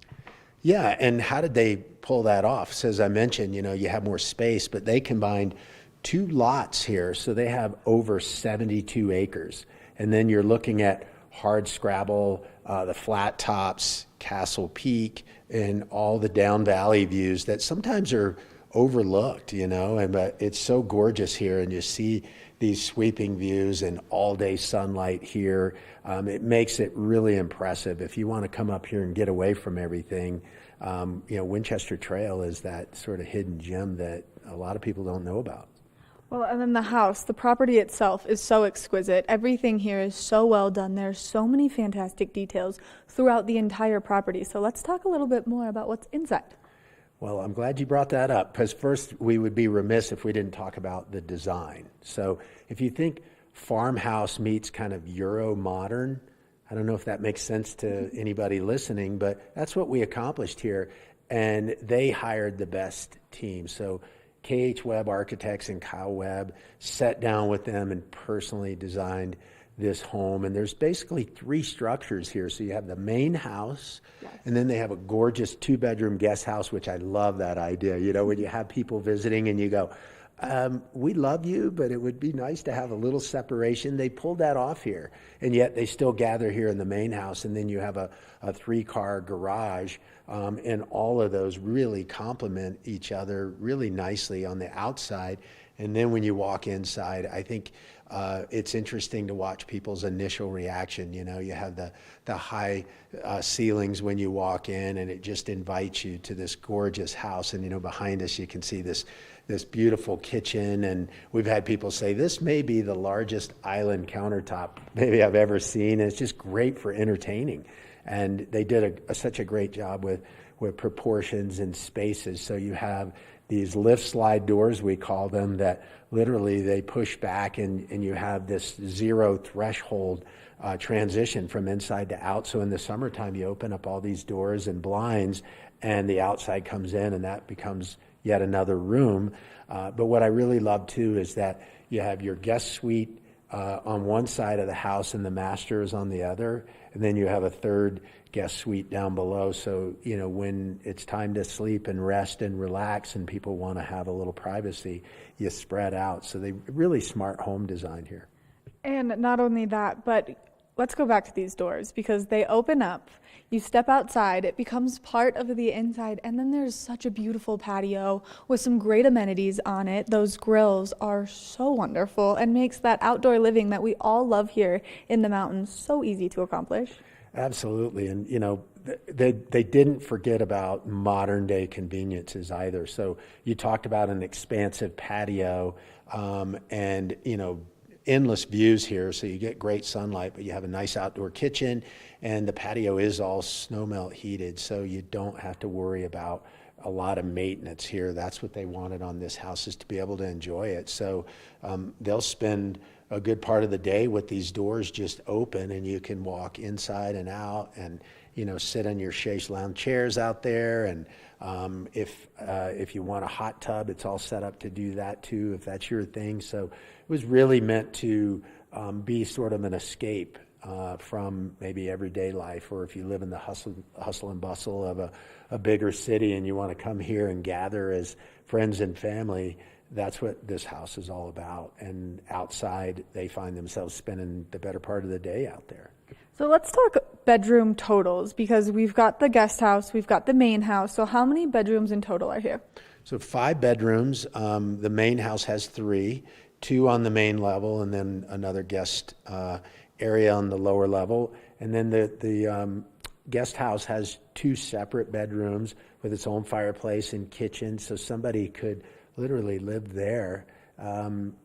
Yeah, and how did they pull that off? So as I mentioned, you have more space, but they combined 2 lots here, so they have over 72 acres. And then you're looking at hard scrabble, the flat tops, Castle Peak, and all the down valley views that sometimes are overlooked, but it's so gorgeous here, and you see these sweeping views and all day sunlight here. It makes it really impressive. If you want to come up here and get away from everything, Winchester Trail is that sort of hidden gem that a lot of people don't know about. Well, and then the property itself is so exquisite. Everything here is so well done. There's so many fantastic details throughout the entire property. So let's talk a little bit more about what's inside. Well, I'm glad you brought that up, because first we would be remiss if we didn't talk about the design. So if you think farmhouse meets kind of Euro modern, I don't know if that makes sense to anybody listening, but that's what we accomplished here. And they hired the best team. So KH Webb Architects and Kyle Webb sat down with them and personally designed this home. And there's basically 3 structures here. So you have the main house, yes, and then they have a gorgeous 2-bedroom guest house, which I love that idea. When you have people visiting and you go, we love you, but it would be nice to have a little separation. They pulled that off here, and yet they still gather here in the main house. And then you have a 3-car garage, and all of those really complement each other really nicely on the outside. And then when you walk inside, I think it's interesting to watch people's initial reaction. You have the high ceilings when you walk in, and it just invites you to this gorgeous house. And behind us you can see this beautiful kitchen, and we've had people say this may be the largest island countertop maybe I've ever seen. And it's just great for entertaining, and they did such a great job with proportions and spaces. So you have these lift slide doors, we call them, that literally they push back, and you have this 0 threshold transition from inside to out. So in the summertime you open up all these doors and blinds, and the outside comes in, and that becomes yet another room. But what I really love too is that you have your guest suite on one side of the house and the master is on the other, and then you have a third guest suite down below. So when it's time to sleep and rest and relax and people want to have a little privacy, you spread out. So they really smart home design here. And not only that, but let's go back to these doors, because they open up, you step outside, it becomes part of the inside, and then there's such a beautiful patio with some great amenities on it. Those grills are so wonderful and makes that outdoor living that we all love here in the mountains so easy to accomplish. Absolutely. And they didn't forget about modern day conveniences either. So you talked about an expansive patio, and endless views here, so you get great sunlight, but you have a nice outdoor kitchen, and the patio is all snow melt heated, so you don't have to worry about a lot of maintenance here. That's what they wanted on this house, is to be able to enjoy it. So they'll spend a good part of the day with these doors just open, and you can walk inside and out and, sit on your chaise lounge chairs out there. And if you want a hot tub, it's all set up to do that too, if that's your thing. So it was really meant to be sort of an escape from maybe everyday life, or if you live in the hustle and bustle of a bigger city and you want to come here and gather as friends and family. That's what this house is all about. And outside, they find themselves spending the better part of the day out there. So let's talk bedroom totals, because we've got the guest house, we've got the main house. So how many bedrooms in total are here? So 5 bedrooms. The main house has 3, 2 on the main level, and then another guest area on the lower level. And then the guest house has 2 separate bedrooms with its own fireplace and kitchen, so somebody could literally live there, and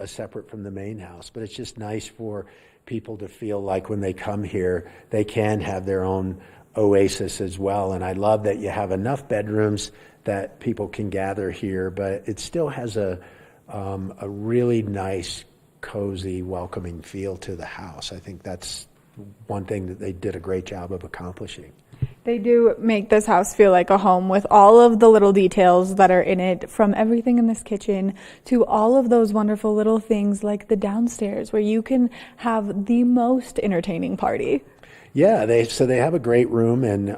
separate from the main house. But it's just nice for people to feel like when they come here, they can have their own oasis as well. And I love that you have enough bedrooms that people can gather here, but it still has a really nice, cozy, welcoming feel to the house. I think that's one thing that they did a great job of accomplishing. They do make this house feel like a home, with all of the little details that are in it, from everything in this kitchen to all of those wonderful little things like the downstairs where you can have the most entertaining party. Yeah, they have a great room, and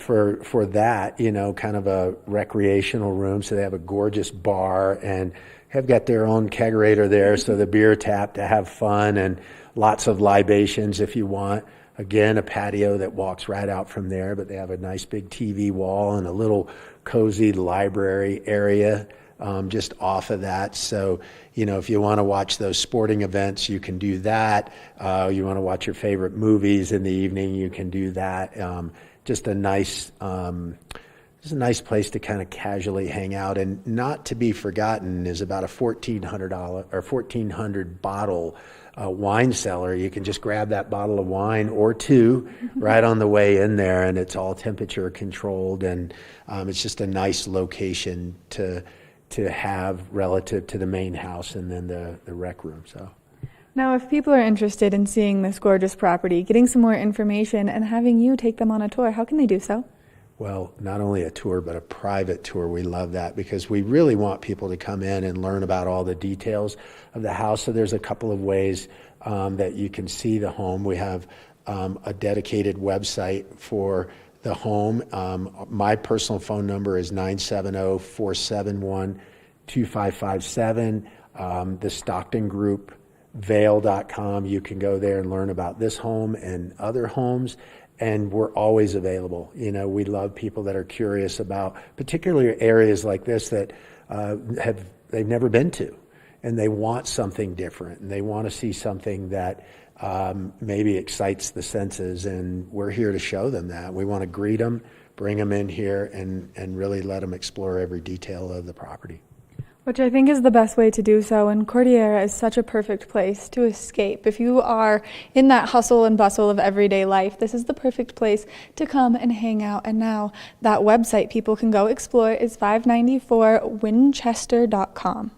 for that, kind of a recreational room. So they have a gorgeous bar and have got their own kegerator there, so the beer tap to have fun, and lots of libations if you want. Again, a patio that walks right out from there, but they have a nice big TV wall and a little cozy library area just off of that. So, if you want to watch those sporting events, you can do that. You want to watch your favorite movies in the evening, you can do that. Just a nice place to kind of casually hang out. And not to be forgotten is about a $1,400 bottle wine cellar. You can just grab that bottle of wine or 2 right on the way in there, and it's all temperature controlled, and it's just a nice location to have relative to the main house and then the rec room. So now, if people are interested in seeing this gorgeous property, getting some more information, and having you take them on a tour, how can they do so? Well, not only a tour, but a private tour. We love that because we really want people to come in and learn about all the details of the house. So there's a couple of ways that you can see the home. We have a dedicated website for the home. My personal phone number is 970-471-2557. The Stockton Group, Vail.com. You can go there and learn about this home and other homes. And we're always available. We love people that are curious about particular areas like this that they've never been to, and they want something different, and they want to see something that maybe excites the senses, and we're here to show them that. We want to greet them, bring them in here, and really let them explore every detail of the property. Which I think is the best way to do so, and Cordillera is such a perfect place to escape. If you are in that hustle and bustle of everyday life, this is the perfect place to come and hang out. And now that website people can go explore is 594winchester.com.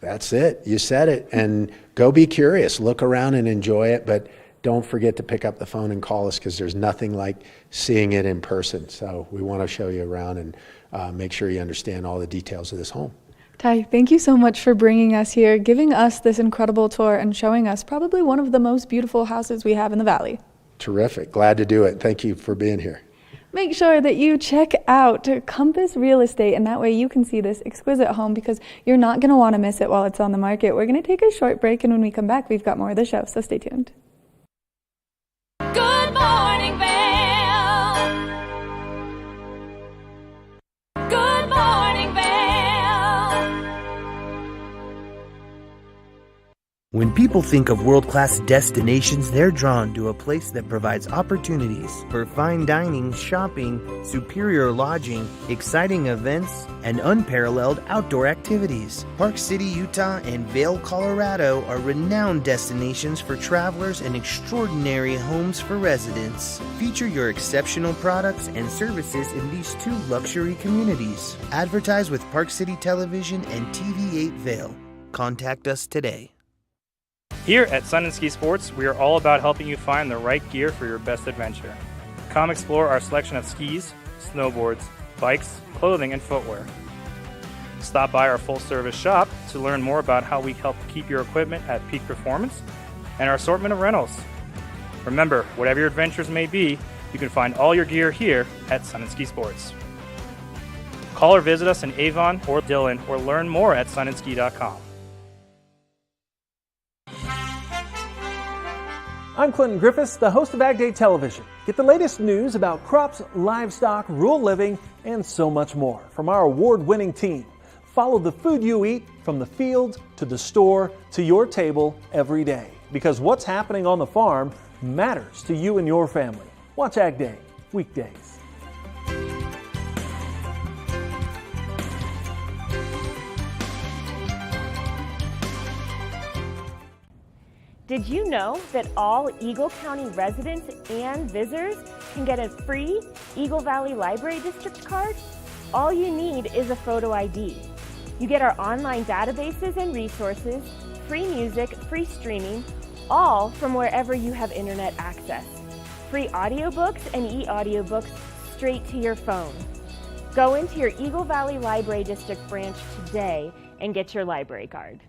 That's it. You said it. And go be curious. Look around and enjoy it, but don't forget to pick up the phone and call us, because there's nothing like seeing it in person. So we want to show you around and make sure you understand all the details of this home. Ty, thank you so much for bringing us here, giving us this incredible tour, and showing us probably one of the most beautiful houses we have in the valley. Terrific. Glad to do it. Thank you for being here. Make sure that you check out Compass Real Estate, and that way you can see this exquisite home, because you're not going to want to miss it while it's on the market. We're going to take a short break, and when we come back, we've got more of the show, so stay tuned. Good morning, Vail. Good morning, Vail. When people think of world-class destinations, they're drawn to a place that provides opportunities for fine dining, shopping, superior lodging, exciting events, and unparalleled outdoor activities. Park City, Utah, and Vail, Colorado are renowned destinations for travelers and extraordinary homes for residents. Feature your exceptional products and services in these 2 luxury communities. Advertise with Park City Television and TV8 Vail. Contact us today. Here at Sun and Ski Sports, we are all about helping you find the right gear for your best adventure. Come explore our selection of skis, snowboards, bikes, clothing, and footwear. Stop by our full-service shop to learn more about how we help keep your equipment at peak performance and our assortment of rentals. Remember, whatever your adventures may be, you can find all your gear here at Sun and Ski Sports. Call or visit us in Avon or Dillon or learn more at sunandski.com. I'm Clinton Griffiths, the host of Ag Day Television. Get the latest news about crops, livestock, rural living, and so much more from our award-winning team. Follow the food you eat from the field to the store to your table every day, because what's happening on the farm matters to you and your family. Watch Ag Day, weekdays. Did you know that all Eagle County residents and visitors can get a free Eagle Valley Library District card? All you need is a photo ID. You get our online databases and resources, free music, free streaming, all from wherever you have internet access. Free audiobooks and e-audiobooks straight to your phone. Go into your Eagle Valley Library District branch today and get your library card.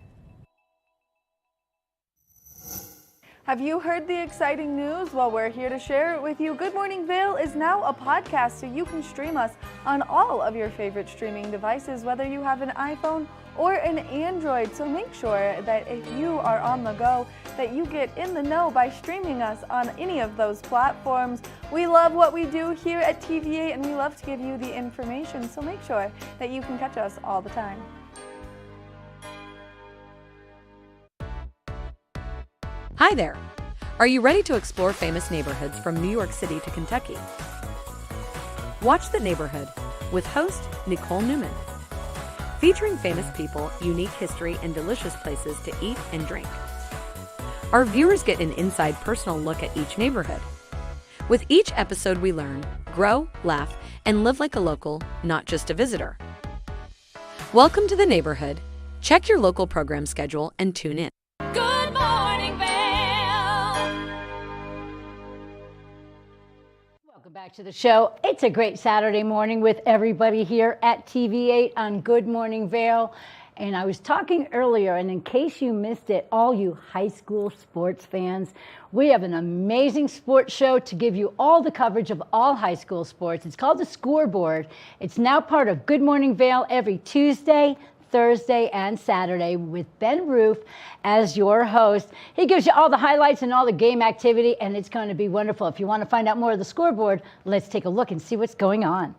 Have you heard the exciting news? Well, we're here to share it with you. Good Morning Vail is now a podcast, so you can stream us on all of your favorite streaming devices, whether you have an iPhone or an Android. So make sure that if you are on the go, that you get in the know by streaming us on any of those platforms. We love what we do here at TVA, and we love to give you the information, so make sure that you can catch us all the time. Hi there. Are you ready to explore famous neighborhoods from New York City to Kentucky? Watch The Neighborhood with host Nicole Newman. Featuring famous people, unique history, and delicious places to eat and drink. Our viewers get an inside personal look at each neighborhood. With each episode we learn, grow, laugh, and live like a local, not just a visitor. Welcome to The Neighborhood. Check your local program schedule and tune in. Good morning, Vail. Welcome back to the show. It's a great Saturday morning with everybody here at TV8 on Good Morning Vail. And I was talking earlier, and in case you missed it, all you high school sports fans, we have an amazing sports show to give you all the coverage of all high school sports. It's called The Scoreboard. It's now part of Good Morning Vail every Tuesday, Thursday, and Saturday with Ben Roof as your host. He gives you all the highlights and all the game activity, and it's going to be wonderful. If you want to find out more of The Scoreboard, let's take a look and see what's going on.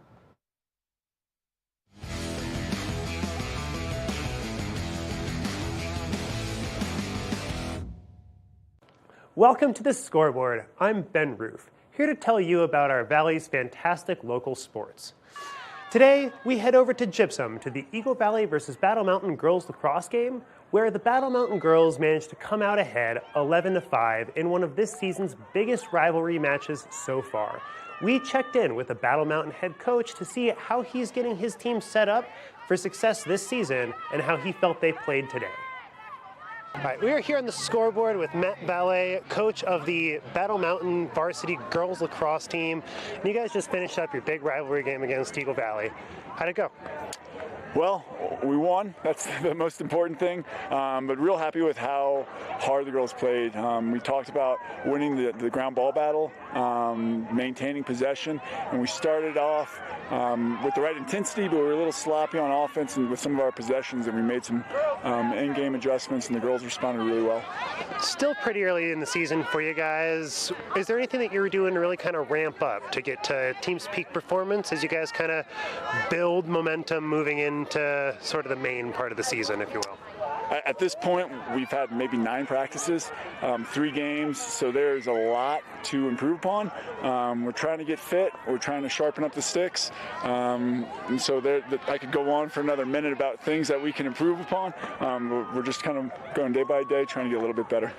Welcome to The Scoreboard. I'm Ben Roof, here to tell you about our Valley's fantastic local sports. Today, we head over to Gypsum to the Eagle Valley versus Battle Mountain girls lacrosse game, where the Battle Mountain girls managed to come out ahead 11-5 in one of this season's biggest rivalry matches so far. We checked in with the Battle Mountain head coach to see how he's getting his team set up for success this season and how he felt they played today. All right, we are here on The Scoreboard with Matt Ballet, coach of the Battle Mountain varsity girls lacrosse team. And you guys just finished up your big rivalry game against Eagle Valley. How'd it go? Well, we won. That's the most important thing. But real happy with how hard the girls played. We talked about winning the ground ball battle, maintaining possession, and we started off with the right intensity, but we were a little sloppy on offense and with some of our possessions, and we made some in-game adjustments, and the girls responded really well. Still pretty early in the season for you guys. Is there anything that you were doing to really kind of ramp up to get to team's peak performance as you guys kind of build momentum moving into sort of the main part of the season, if you will? At this point, we've had maybe 9 practices, 3 games, so there's a lot to improve upon. We're trying to get fit. We're trying to sharpen up the sticks. And so I could go on for another minute about things that we can improve upon. We're just kind of going day by day, trying to get a little bit better.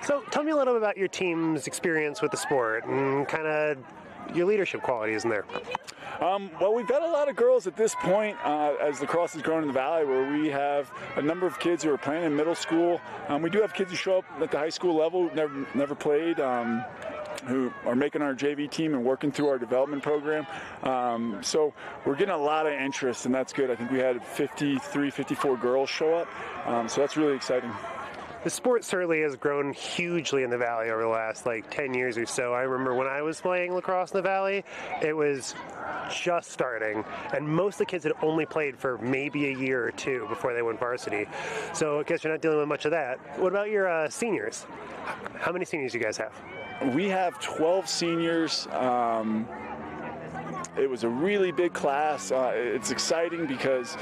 So tell me a little bit about your team's experience with the sport and kind of your leadership qualities in there. Well, we've got a lot of girls at this point as lacrosse has grown in the Valley, where we have a number of kids who are playing in middle school. We do have kids who show up at the high school level who never played, who are making our JV team and working through our development program. So we're getting a lot of interest, and that's good. I think we had 53, 54 girls show up, so that's really exciting. The sport certainly has grown hugely in the Valley over the last 10 years or so. I remember when I was playing lacrosse in the Valley, it was just starting, and most of the kids had only played for maybe a year or two before they went varsity. So I guess you're not dealing with much of that. What about your seniors? How many seniors do you guys have? We have 12 seniors. It was a really big class. It's exciting because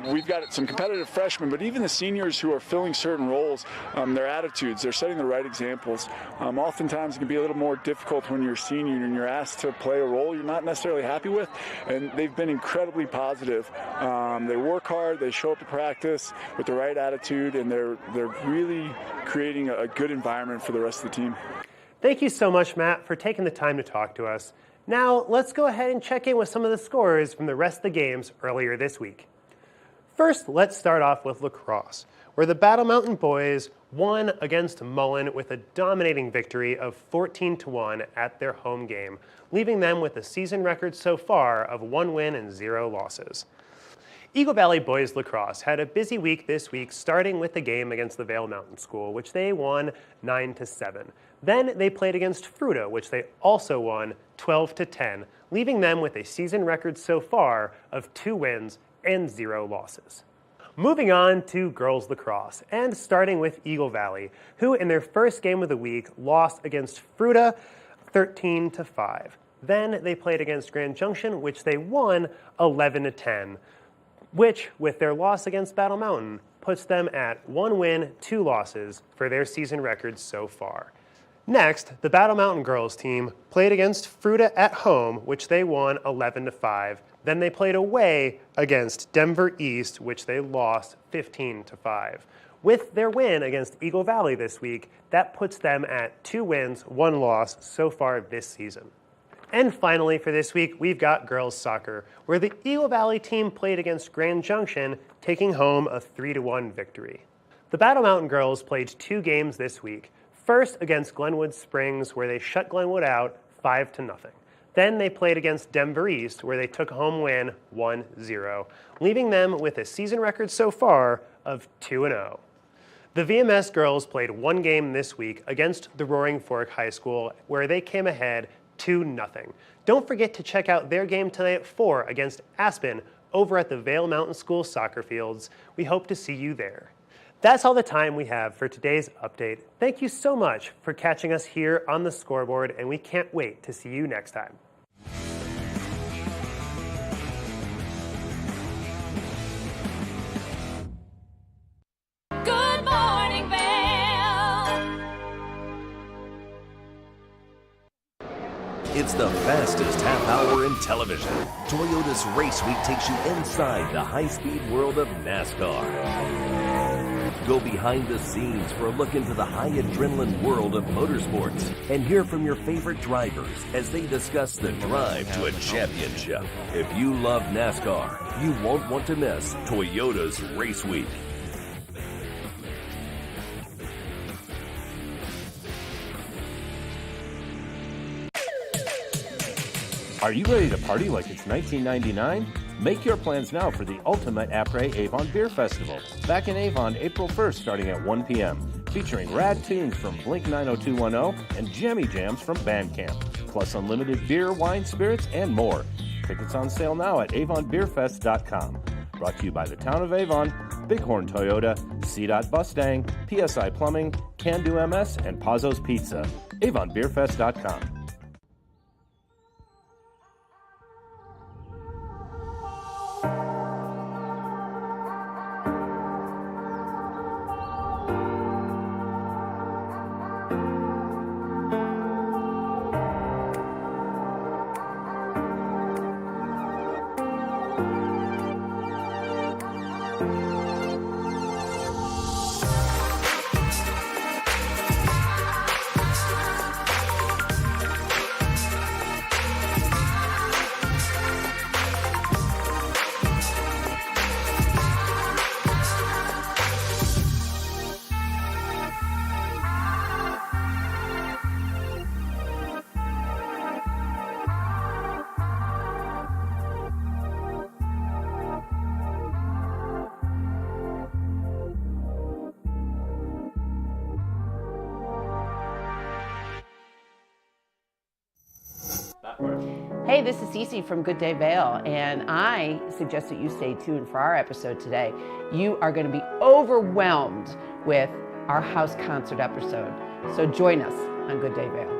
we've got some competitive freshmen, but even the seniors who are filling certain roles, their attitudes, they're setting the right examples. Oftentimes it can be a little more difficult when you're a senior and you're asked to play a role you're not necessarily happy with, and they've been incredibly positive. They work hard, they show up to practice with the right attitude, and they're really creating a good environment for the rest of the team. Thank you so much, Matt, for taking the time to talk to us. Now, let's go ahead and check in with some of the scores from the rest of the games earlier this week. First, let's start off with lacrosse, where the Battle Mountain boys won against Mullen with a dominating victory of 14-1 at their home game, leaving them with a season record so far of 1 win and 0 losses. Eagle Valley boys lacrosse had a busy week this week, starting with the game against the Vail Mountain School, which they won 9-7. Then they played against Fruta, which they also won 12-10, leaving them with a season record so far of 2 wins and 0 losses. Moving on to girls lacrosse, and starting with Eagle Valley, who in their first game of the week lost against Fruta 13-5. Then they played against Grand Junction, which they won 11-10, which, with their loss against Battle Mountain, puts them at 1 win, 2 losses for their season record so far. Next, the Battle Mountain girls team played against Fruta at home, which they won 11-5. Then they played away against Denver East, which they lost 15-5. With their win against Eagle Valley this week, that puts them at 2 wins, 1 loss so far this season. And finally for this week, we've got girls soccer, where the Eagle Valley team played against Grand Junction, taking home a 3-1 victory. The Battle Mountain girls played 2 games this week. First against Glenwood Springs, where they shut Glenwood out 5-0. Then they played against Denver East, where they took a home win 1-0, leaving them with a season record so far of 2-0. The VMS girls played 1 game this week against the Roaring Fork High School, where they came ahead 2-0. Don't forget to check out their game tonight at 4 against Aspen over at the Vail Mountain School soccer fields. We hope to see you there. That's all the time we have for today's update. Thank you so much for catching us here on the scoreboard, and we can't wait to see you next time. Good morning, Vail. It's the fastest half hour in television. Toyota's Race Week takes you inside the high-speed world of NASCAR. Go behind the scenes for a look into the high adrenaline world of motorsports and hear from your favorite drivers as they discuss the drive to a championship. If you love NASCAR, you won't want to miss Toyota's Race Week. Are you ready to party like it's 1999? Make your plans now for the ultimate après-Avon Beer Festival. Back in Avon, April 1st, starting at 1 p.m. Featuring rad tunes from Blink 90210 and jammy jams from Bandcamp. Plus unlimited beer, wine, spirits, and more. Tickets on sale now at AvonBeerFest.com. Brought to you by the Town of Avon, Bighorn Toyota, C-Dot Mustang, PSI Plumbing, Can Do MS, and Pazzo's Pizza. AvonBeerFest.com. Hey, this is Cece from Good Day Vail, and I suggest that you stay tuned for our episode today. You are going to be overwhelmed with our house concert episode. So join us on Good Day Vail.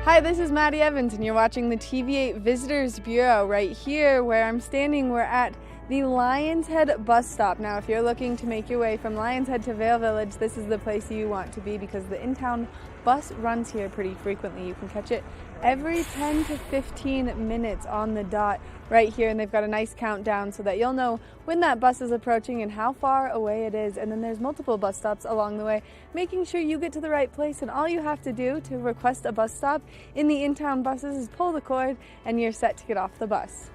Hi, this is Maddie Evans, and you're watching the TV8 Visitors Bureau. Right here where I'm standing, we're at the Lions Head bus stop. Now, if you're looking to make your way from Lions Head to Vail Village, this is the place you want to be because the in-town bus runs here pretty frequently. You can catch it every 10 to 15 minutes on the dot right here, and they've got a nice countdown so that you'll know when that bus is approaching and how far away it is. And then there's multiple bus stops along the way, making sure you get to the right place. And all you have to do to request a bus stop in the in-town buses is pull the cord and you're set to get off the bus.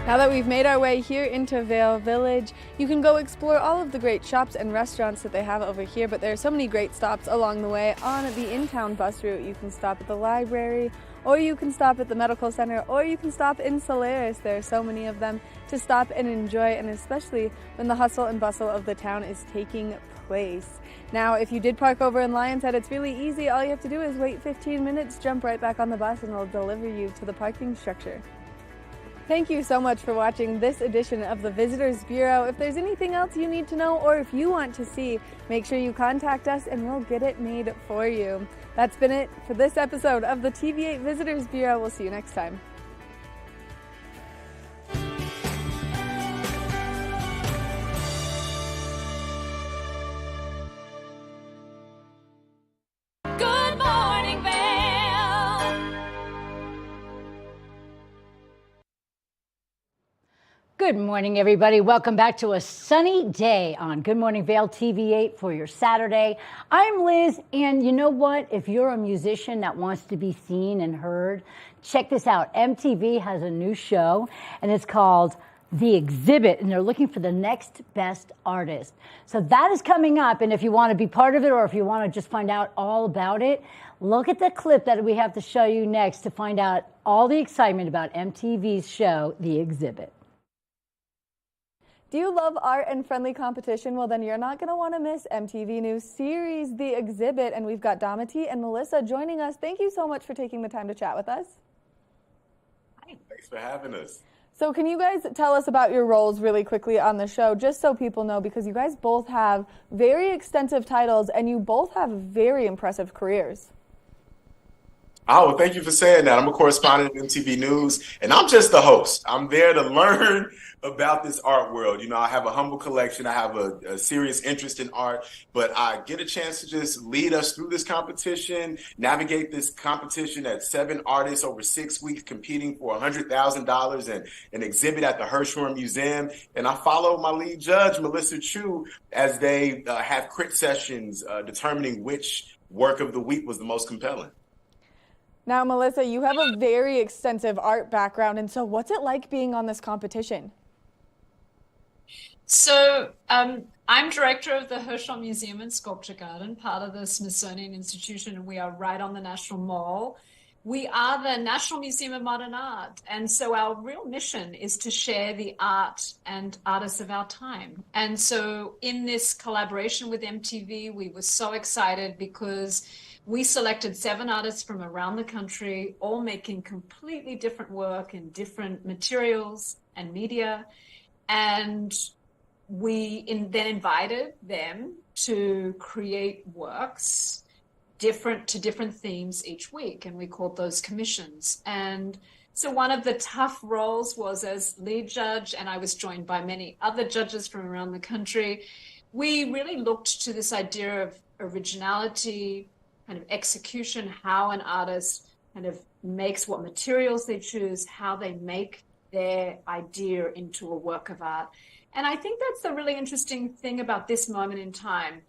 Now that we've made our way here into Vail Village, you can go explore all of the great shops and restaurants that they have over here, but there are so many great stops along the way on the in-town bus route. You can stop at the library, or you can stop at the medical center, or you can stop in Solaris. There are so many of them to stop and enjoy, and especially when the hustle and bustle of the town is taking place. Now, if you did park over in Lions Head, it's really easy. All you have to do is wait 15 minutes, jump right back on the bus, and they'll deliver you to the parking structure. Thank you so much for watching this edition of the Visitors Bureau. If there's anything else you need to know or if you want to see, make sure you contact us and we'll get it made for you. That's been it for this episode of the TV8 Visitors Bureau. We'll see you next time. Good morning, Vail. Good morning, everybody. Welcome back to a sunny day on Good Morning Vail TV8 for your Saturday. I'm Liz, and you know what? If you're a musician that wants to be seen and heard, check this out. MTV has a new show, and it's called The Exhibit, and they're looking for the next best artist. So that is coming up, and if you want to be part of it or if you want to just find out all about it, look at the clip that we have to show you next to find out all the excitement about MTV's show, The Exhibit. Do you love art and friendly competition? Well, then you're not going to want to miss MTV News series, The Exhibit, and we've got Damati and Melissa joining us. Thank you so much for taking the time to chat with us. Hi. Thanks for having us. So can you guys tell us about your roles really quickly on the show, just so people know, because you guys both have very extensive titles and you both have very impressive careers. Oh, well, thank you for saying that. I'm a correspondent at MTV News, and I'm just the host. I'm there to learn about this art world. You know, I have a humble collection. I have a serious interest in art, but I get a chance to just lead us through this competition, navigate this competition at 7 artists over 6 weeks competing for $100,000 and an exhibit at the Hirshhorn Museum. And I follow my lead judge, Melissa Chu, as they have crit sessions determining which work of the week was the most compelling. Now, Melissa, you have a very extensive art background, and so what's it like being on this competition? So I'm director of the Hirshhorn Museum and Sculpture Garden, part of the Smithsonian Institution, and we are right on the National Mall. We are the National Museum of Modern Art, and so our real mission is to share the art and artists of our time. And so in this collaboration with MTV, we were so excited because we selected 7 artists from around the country, all making completely different work in different materials and media. And we then invited them to create works different themes each week. And we called those commissions. And so one of the tough roles was as lead judge, and I was joined by many other judges from around the country. We really looked to this idea of originality, kind of execution, how an artist kind of makes what materials they choose, how they make their idea into a work of art. And I think that's the really interesting thing about this moment in time.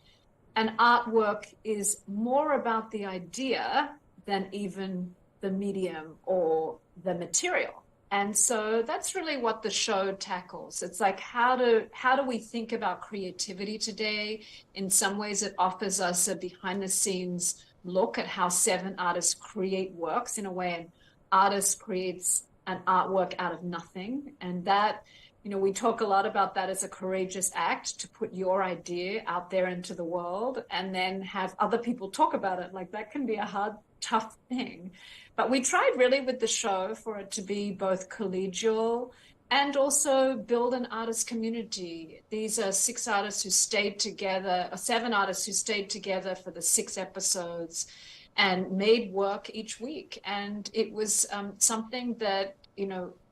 An artwork is more about the idea than even the medium or the material. And so that's really what the show tackles. It's like, how do we think about creativity today? In some ways, it offers us a behind the scenes look at how 7 artists create works. In a way, an artist creates an artwork out of nothing. And that, we talk a lot about that as a courageous act, to put your idea out there into the world and then have other people talk about it. Like, that can be a hard, tough thing. But we tried really with the show for it to be both collegial and also build an artist community. These are 6 artists who stayed together, or 7 artists who stayed together for the 6 episodes and made work each week. And it was something that,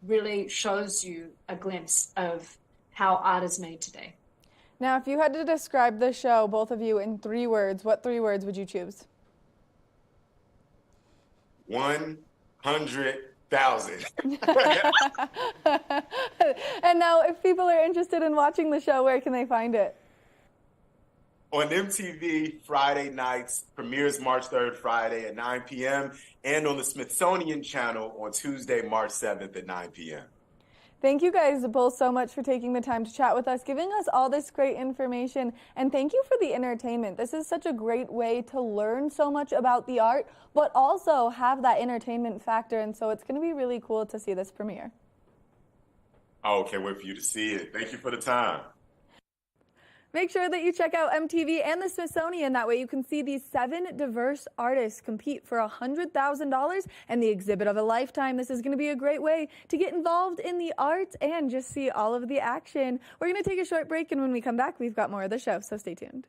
really shows you a glimpse of how art is made today. Now, if you had to describe the show, both of you, in 3 words, what 3 words would you choose? 100,000. And now, if people are interested in watching the show, where can they find it? On MTV Friday nights, premieres March 3rd, Friday at 9 p.m., and on the Smithsonian Channel on Tuesday, March 7th at 9 p.m. Thank you guys both so much for taking the time to chat with us, giving us all this great information, and thank you for the entertainment. This is such a great way to learn so much about the art, but also have that entertainment factor, and so it's going to be really cool to see this premiere. Oh, can't wait for you to see it. Thank you for the time. Make sure that you check out MTV and the Smithsonian. That way you can see these 7 diverse artists compete for $100,000 and the exhibit of a lifetime. This is going to be a great way to get involved in the arts and just see all of the action. We're going to take a short break, and when we come back, we've got more of the show, so stay tuned.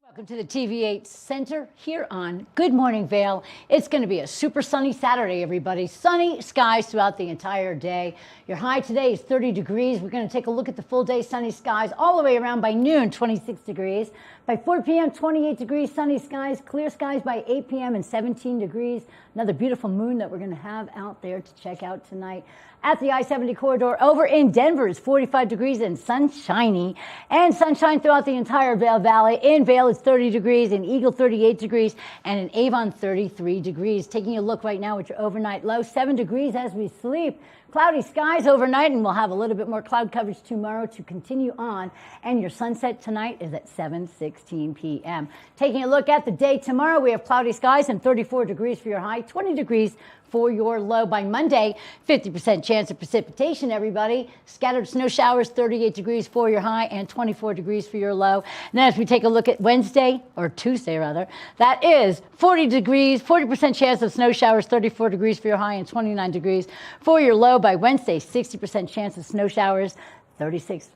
Welcome to the TV8 Center here on Good Morning Vail. It's going to be a super sunny Saturday, everybody. Sunny skies throughout the entire day. Your high today is 30 degrees. We're going to take a look at the full day sunny skies all the way around by noon, 26 degrees. By 4 p.m., 28 degrees, sunny skies, clear skies by 8 p.m. and 17 degrees. Another beautiful moon that we're going to have out there to check out tonight. At the I-70 corridor over in Denver is 45 degrees and sunshiny. And sunshine throughout the entire Vail Valley. In Vail it's 30 degrees, in Eagle 38 degrees, and in Avon 33 degrees. Taking a look right now at your overnight low, 7 degrees as we sleep. Cloudy skies overnight, and we'll have a little bit more cloud coverage tomorrow to continue on. And your sunset tonight is at 7:16 p.m. Taking a look at the day tomorrow, we have cloudy skies and 34 degrees for your high, 20 degrees for your low. By Monday, 50% chance of precipitation, everybody. Scattered snow showers, 38 degrees for your high and 24 degrees for your low. And then as we take a look at Wednesday, or Tuesday rather, that is 40 degrees, 40% chance of snow showers, 34 degrees for your high and 29 degrees for your low. By Wednesday, 60% chance of snow showers, 36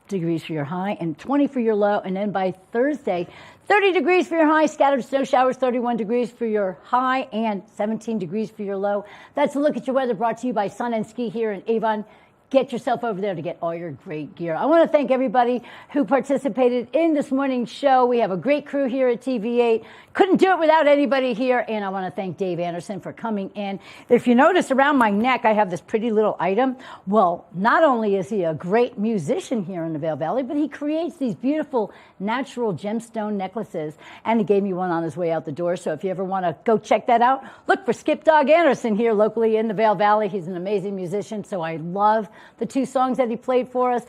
degrees for your high and 20 for your low. And then by Thursday, 30 degrees for your high, scattered snow showers, 31 degrees for your high and 17 degrees for your low. That's a look at your weather brought to you by Sun and Ski here in Avon. Get yourself over there to get all your great gear. I want to thank everybody who participated in this morning's show. We have a great crew here at TV8. Couldn't do it without anybody here. And I want to thank Dave Anderson for coming in. If you notice around my neck, I have this pretty little item. Well, not only is he a great musician here in the Vail Valley, but he creates these beautiful natural gemstone necklaces. And he gave me one on his way out the door. So if you ever want to go check that out, look for Skip Dog Anderson here locally in the Vail Valley. He's an amazing musician. So I love the 2 songs that he played for us,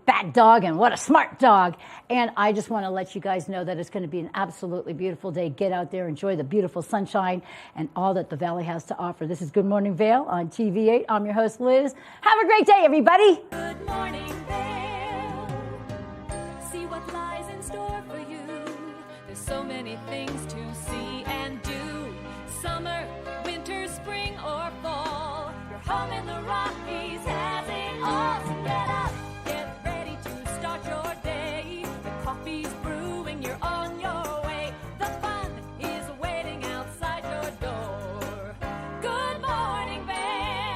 Bad Dog and What a Smart Dog. And I just want to let you guys know that it's going to be an absolutely beautiful day. Get out there, enjoy the beautiful sunshine and all that the Valley has to offer. This is Good Morning Vail on TV8. I'm your host, Liz. Have a great day, everybody. Good morning, Vail. See what lies in store for you. There's so many things to see and do. Summer, winter, spring, or fall. Your home in the Rockies.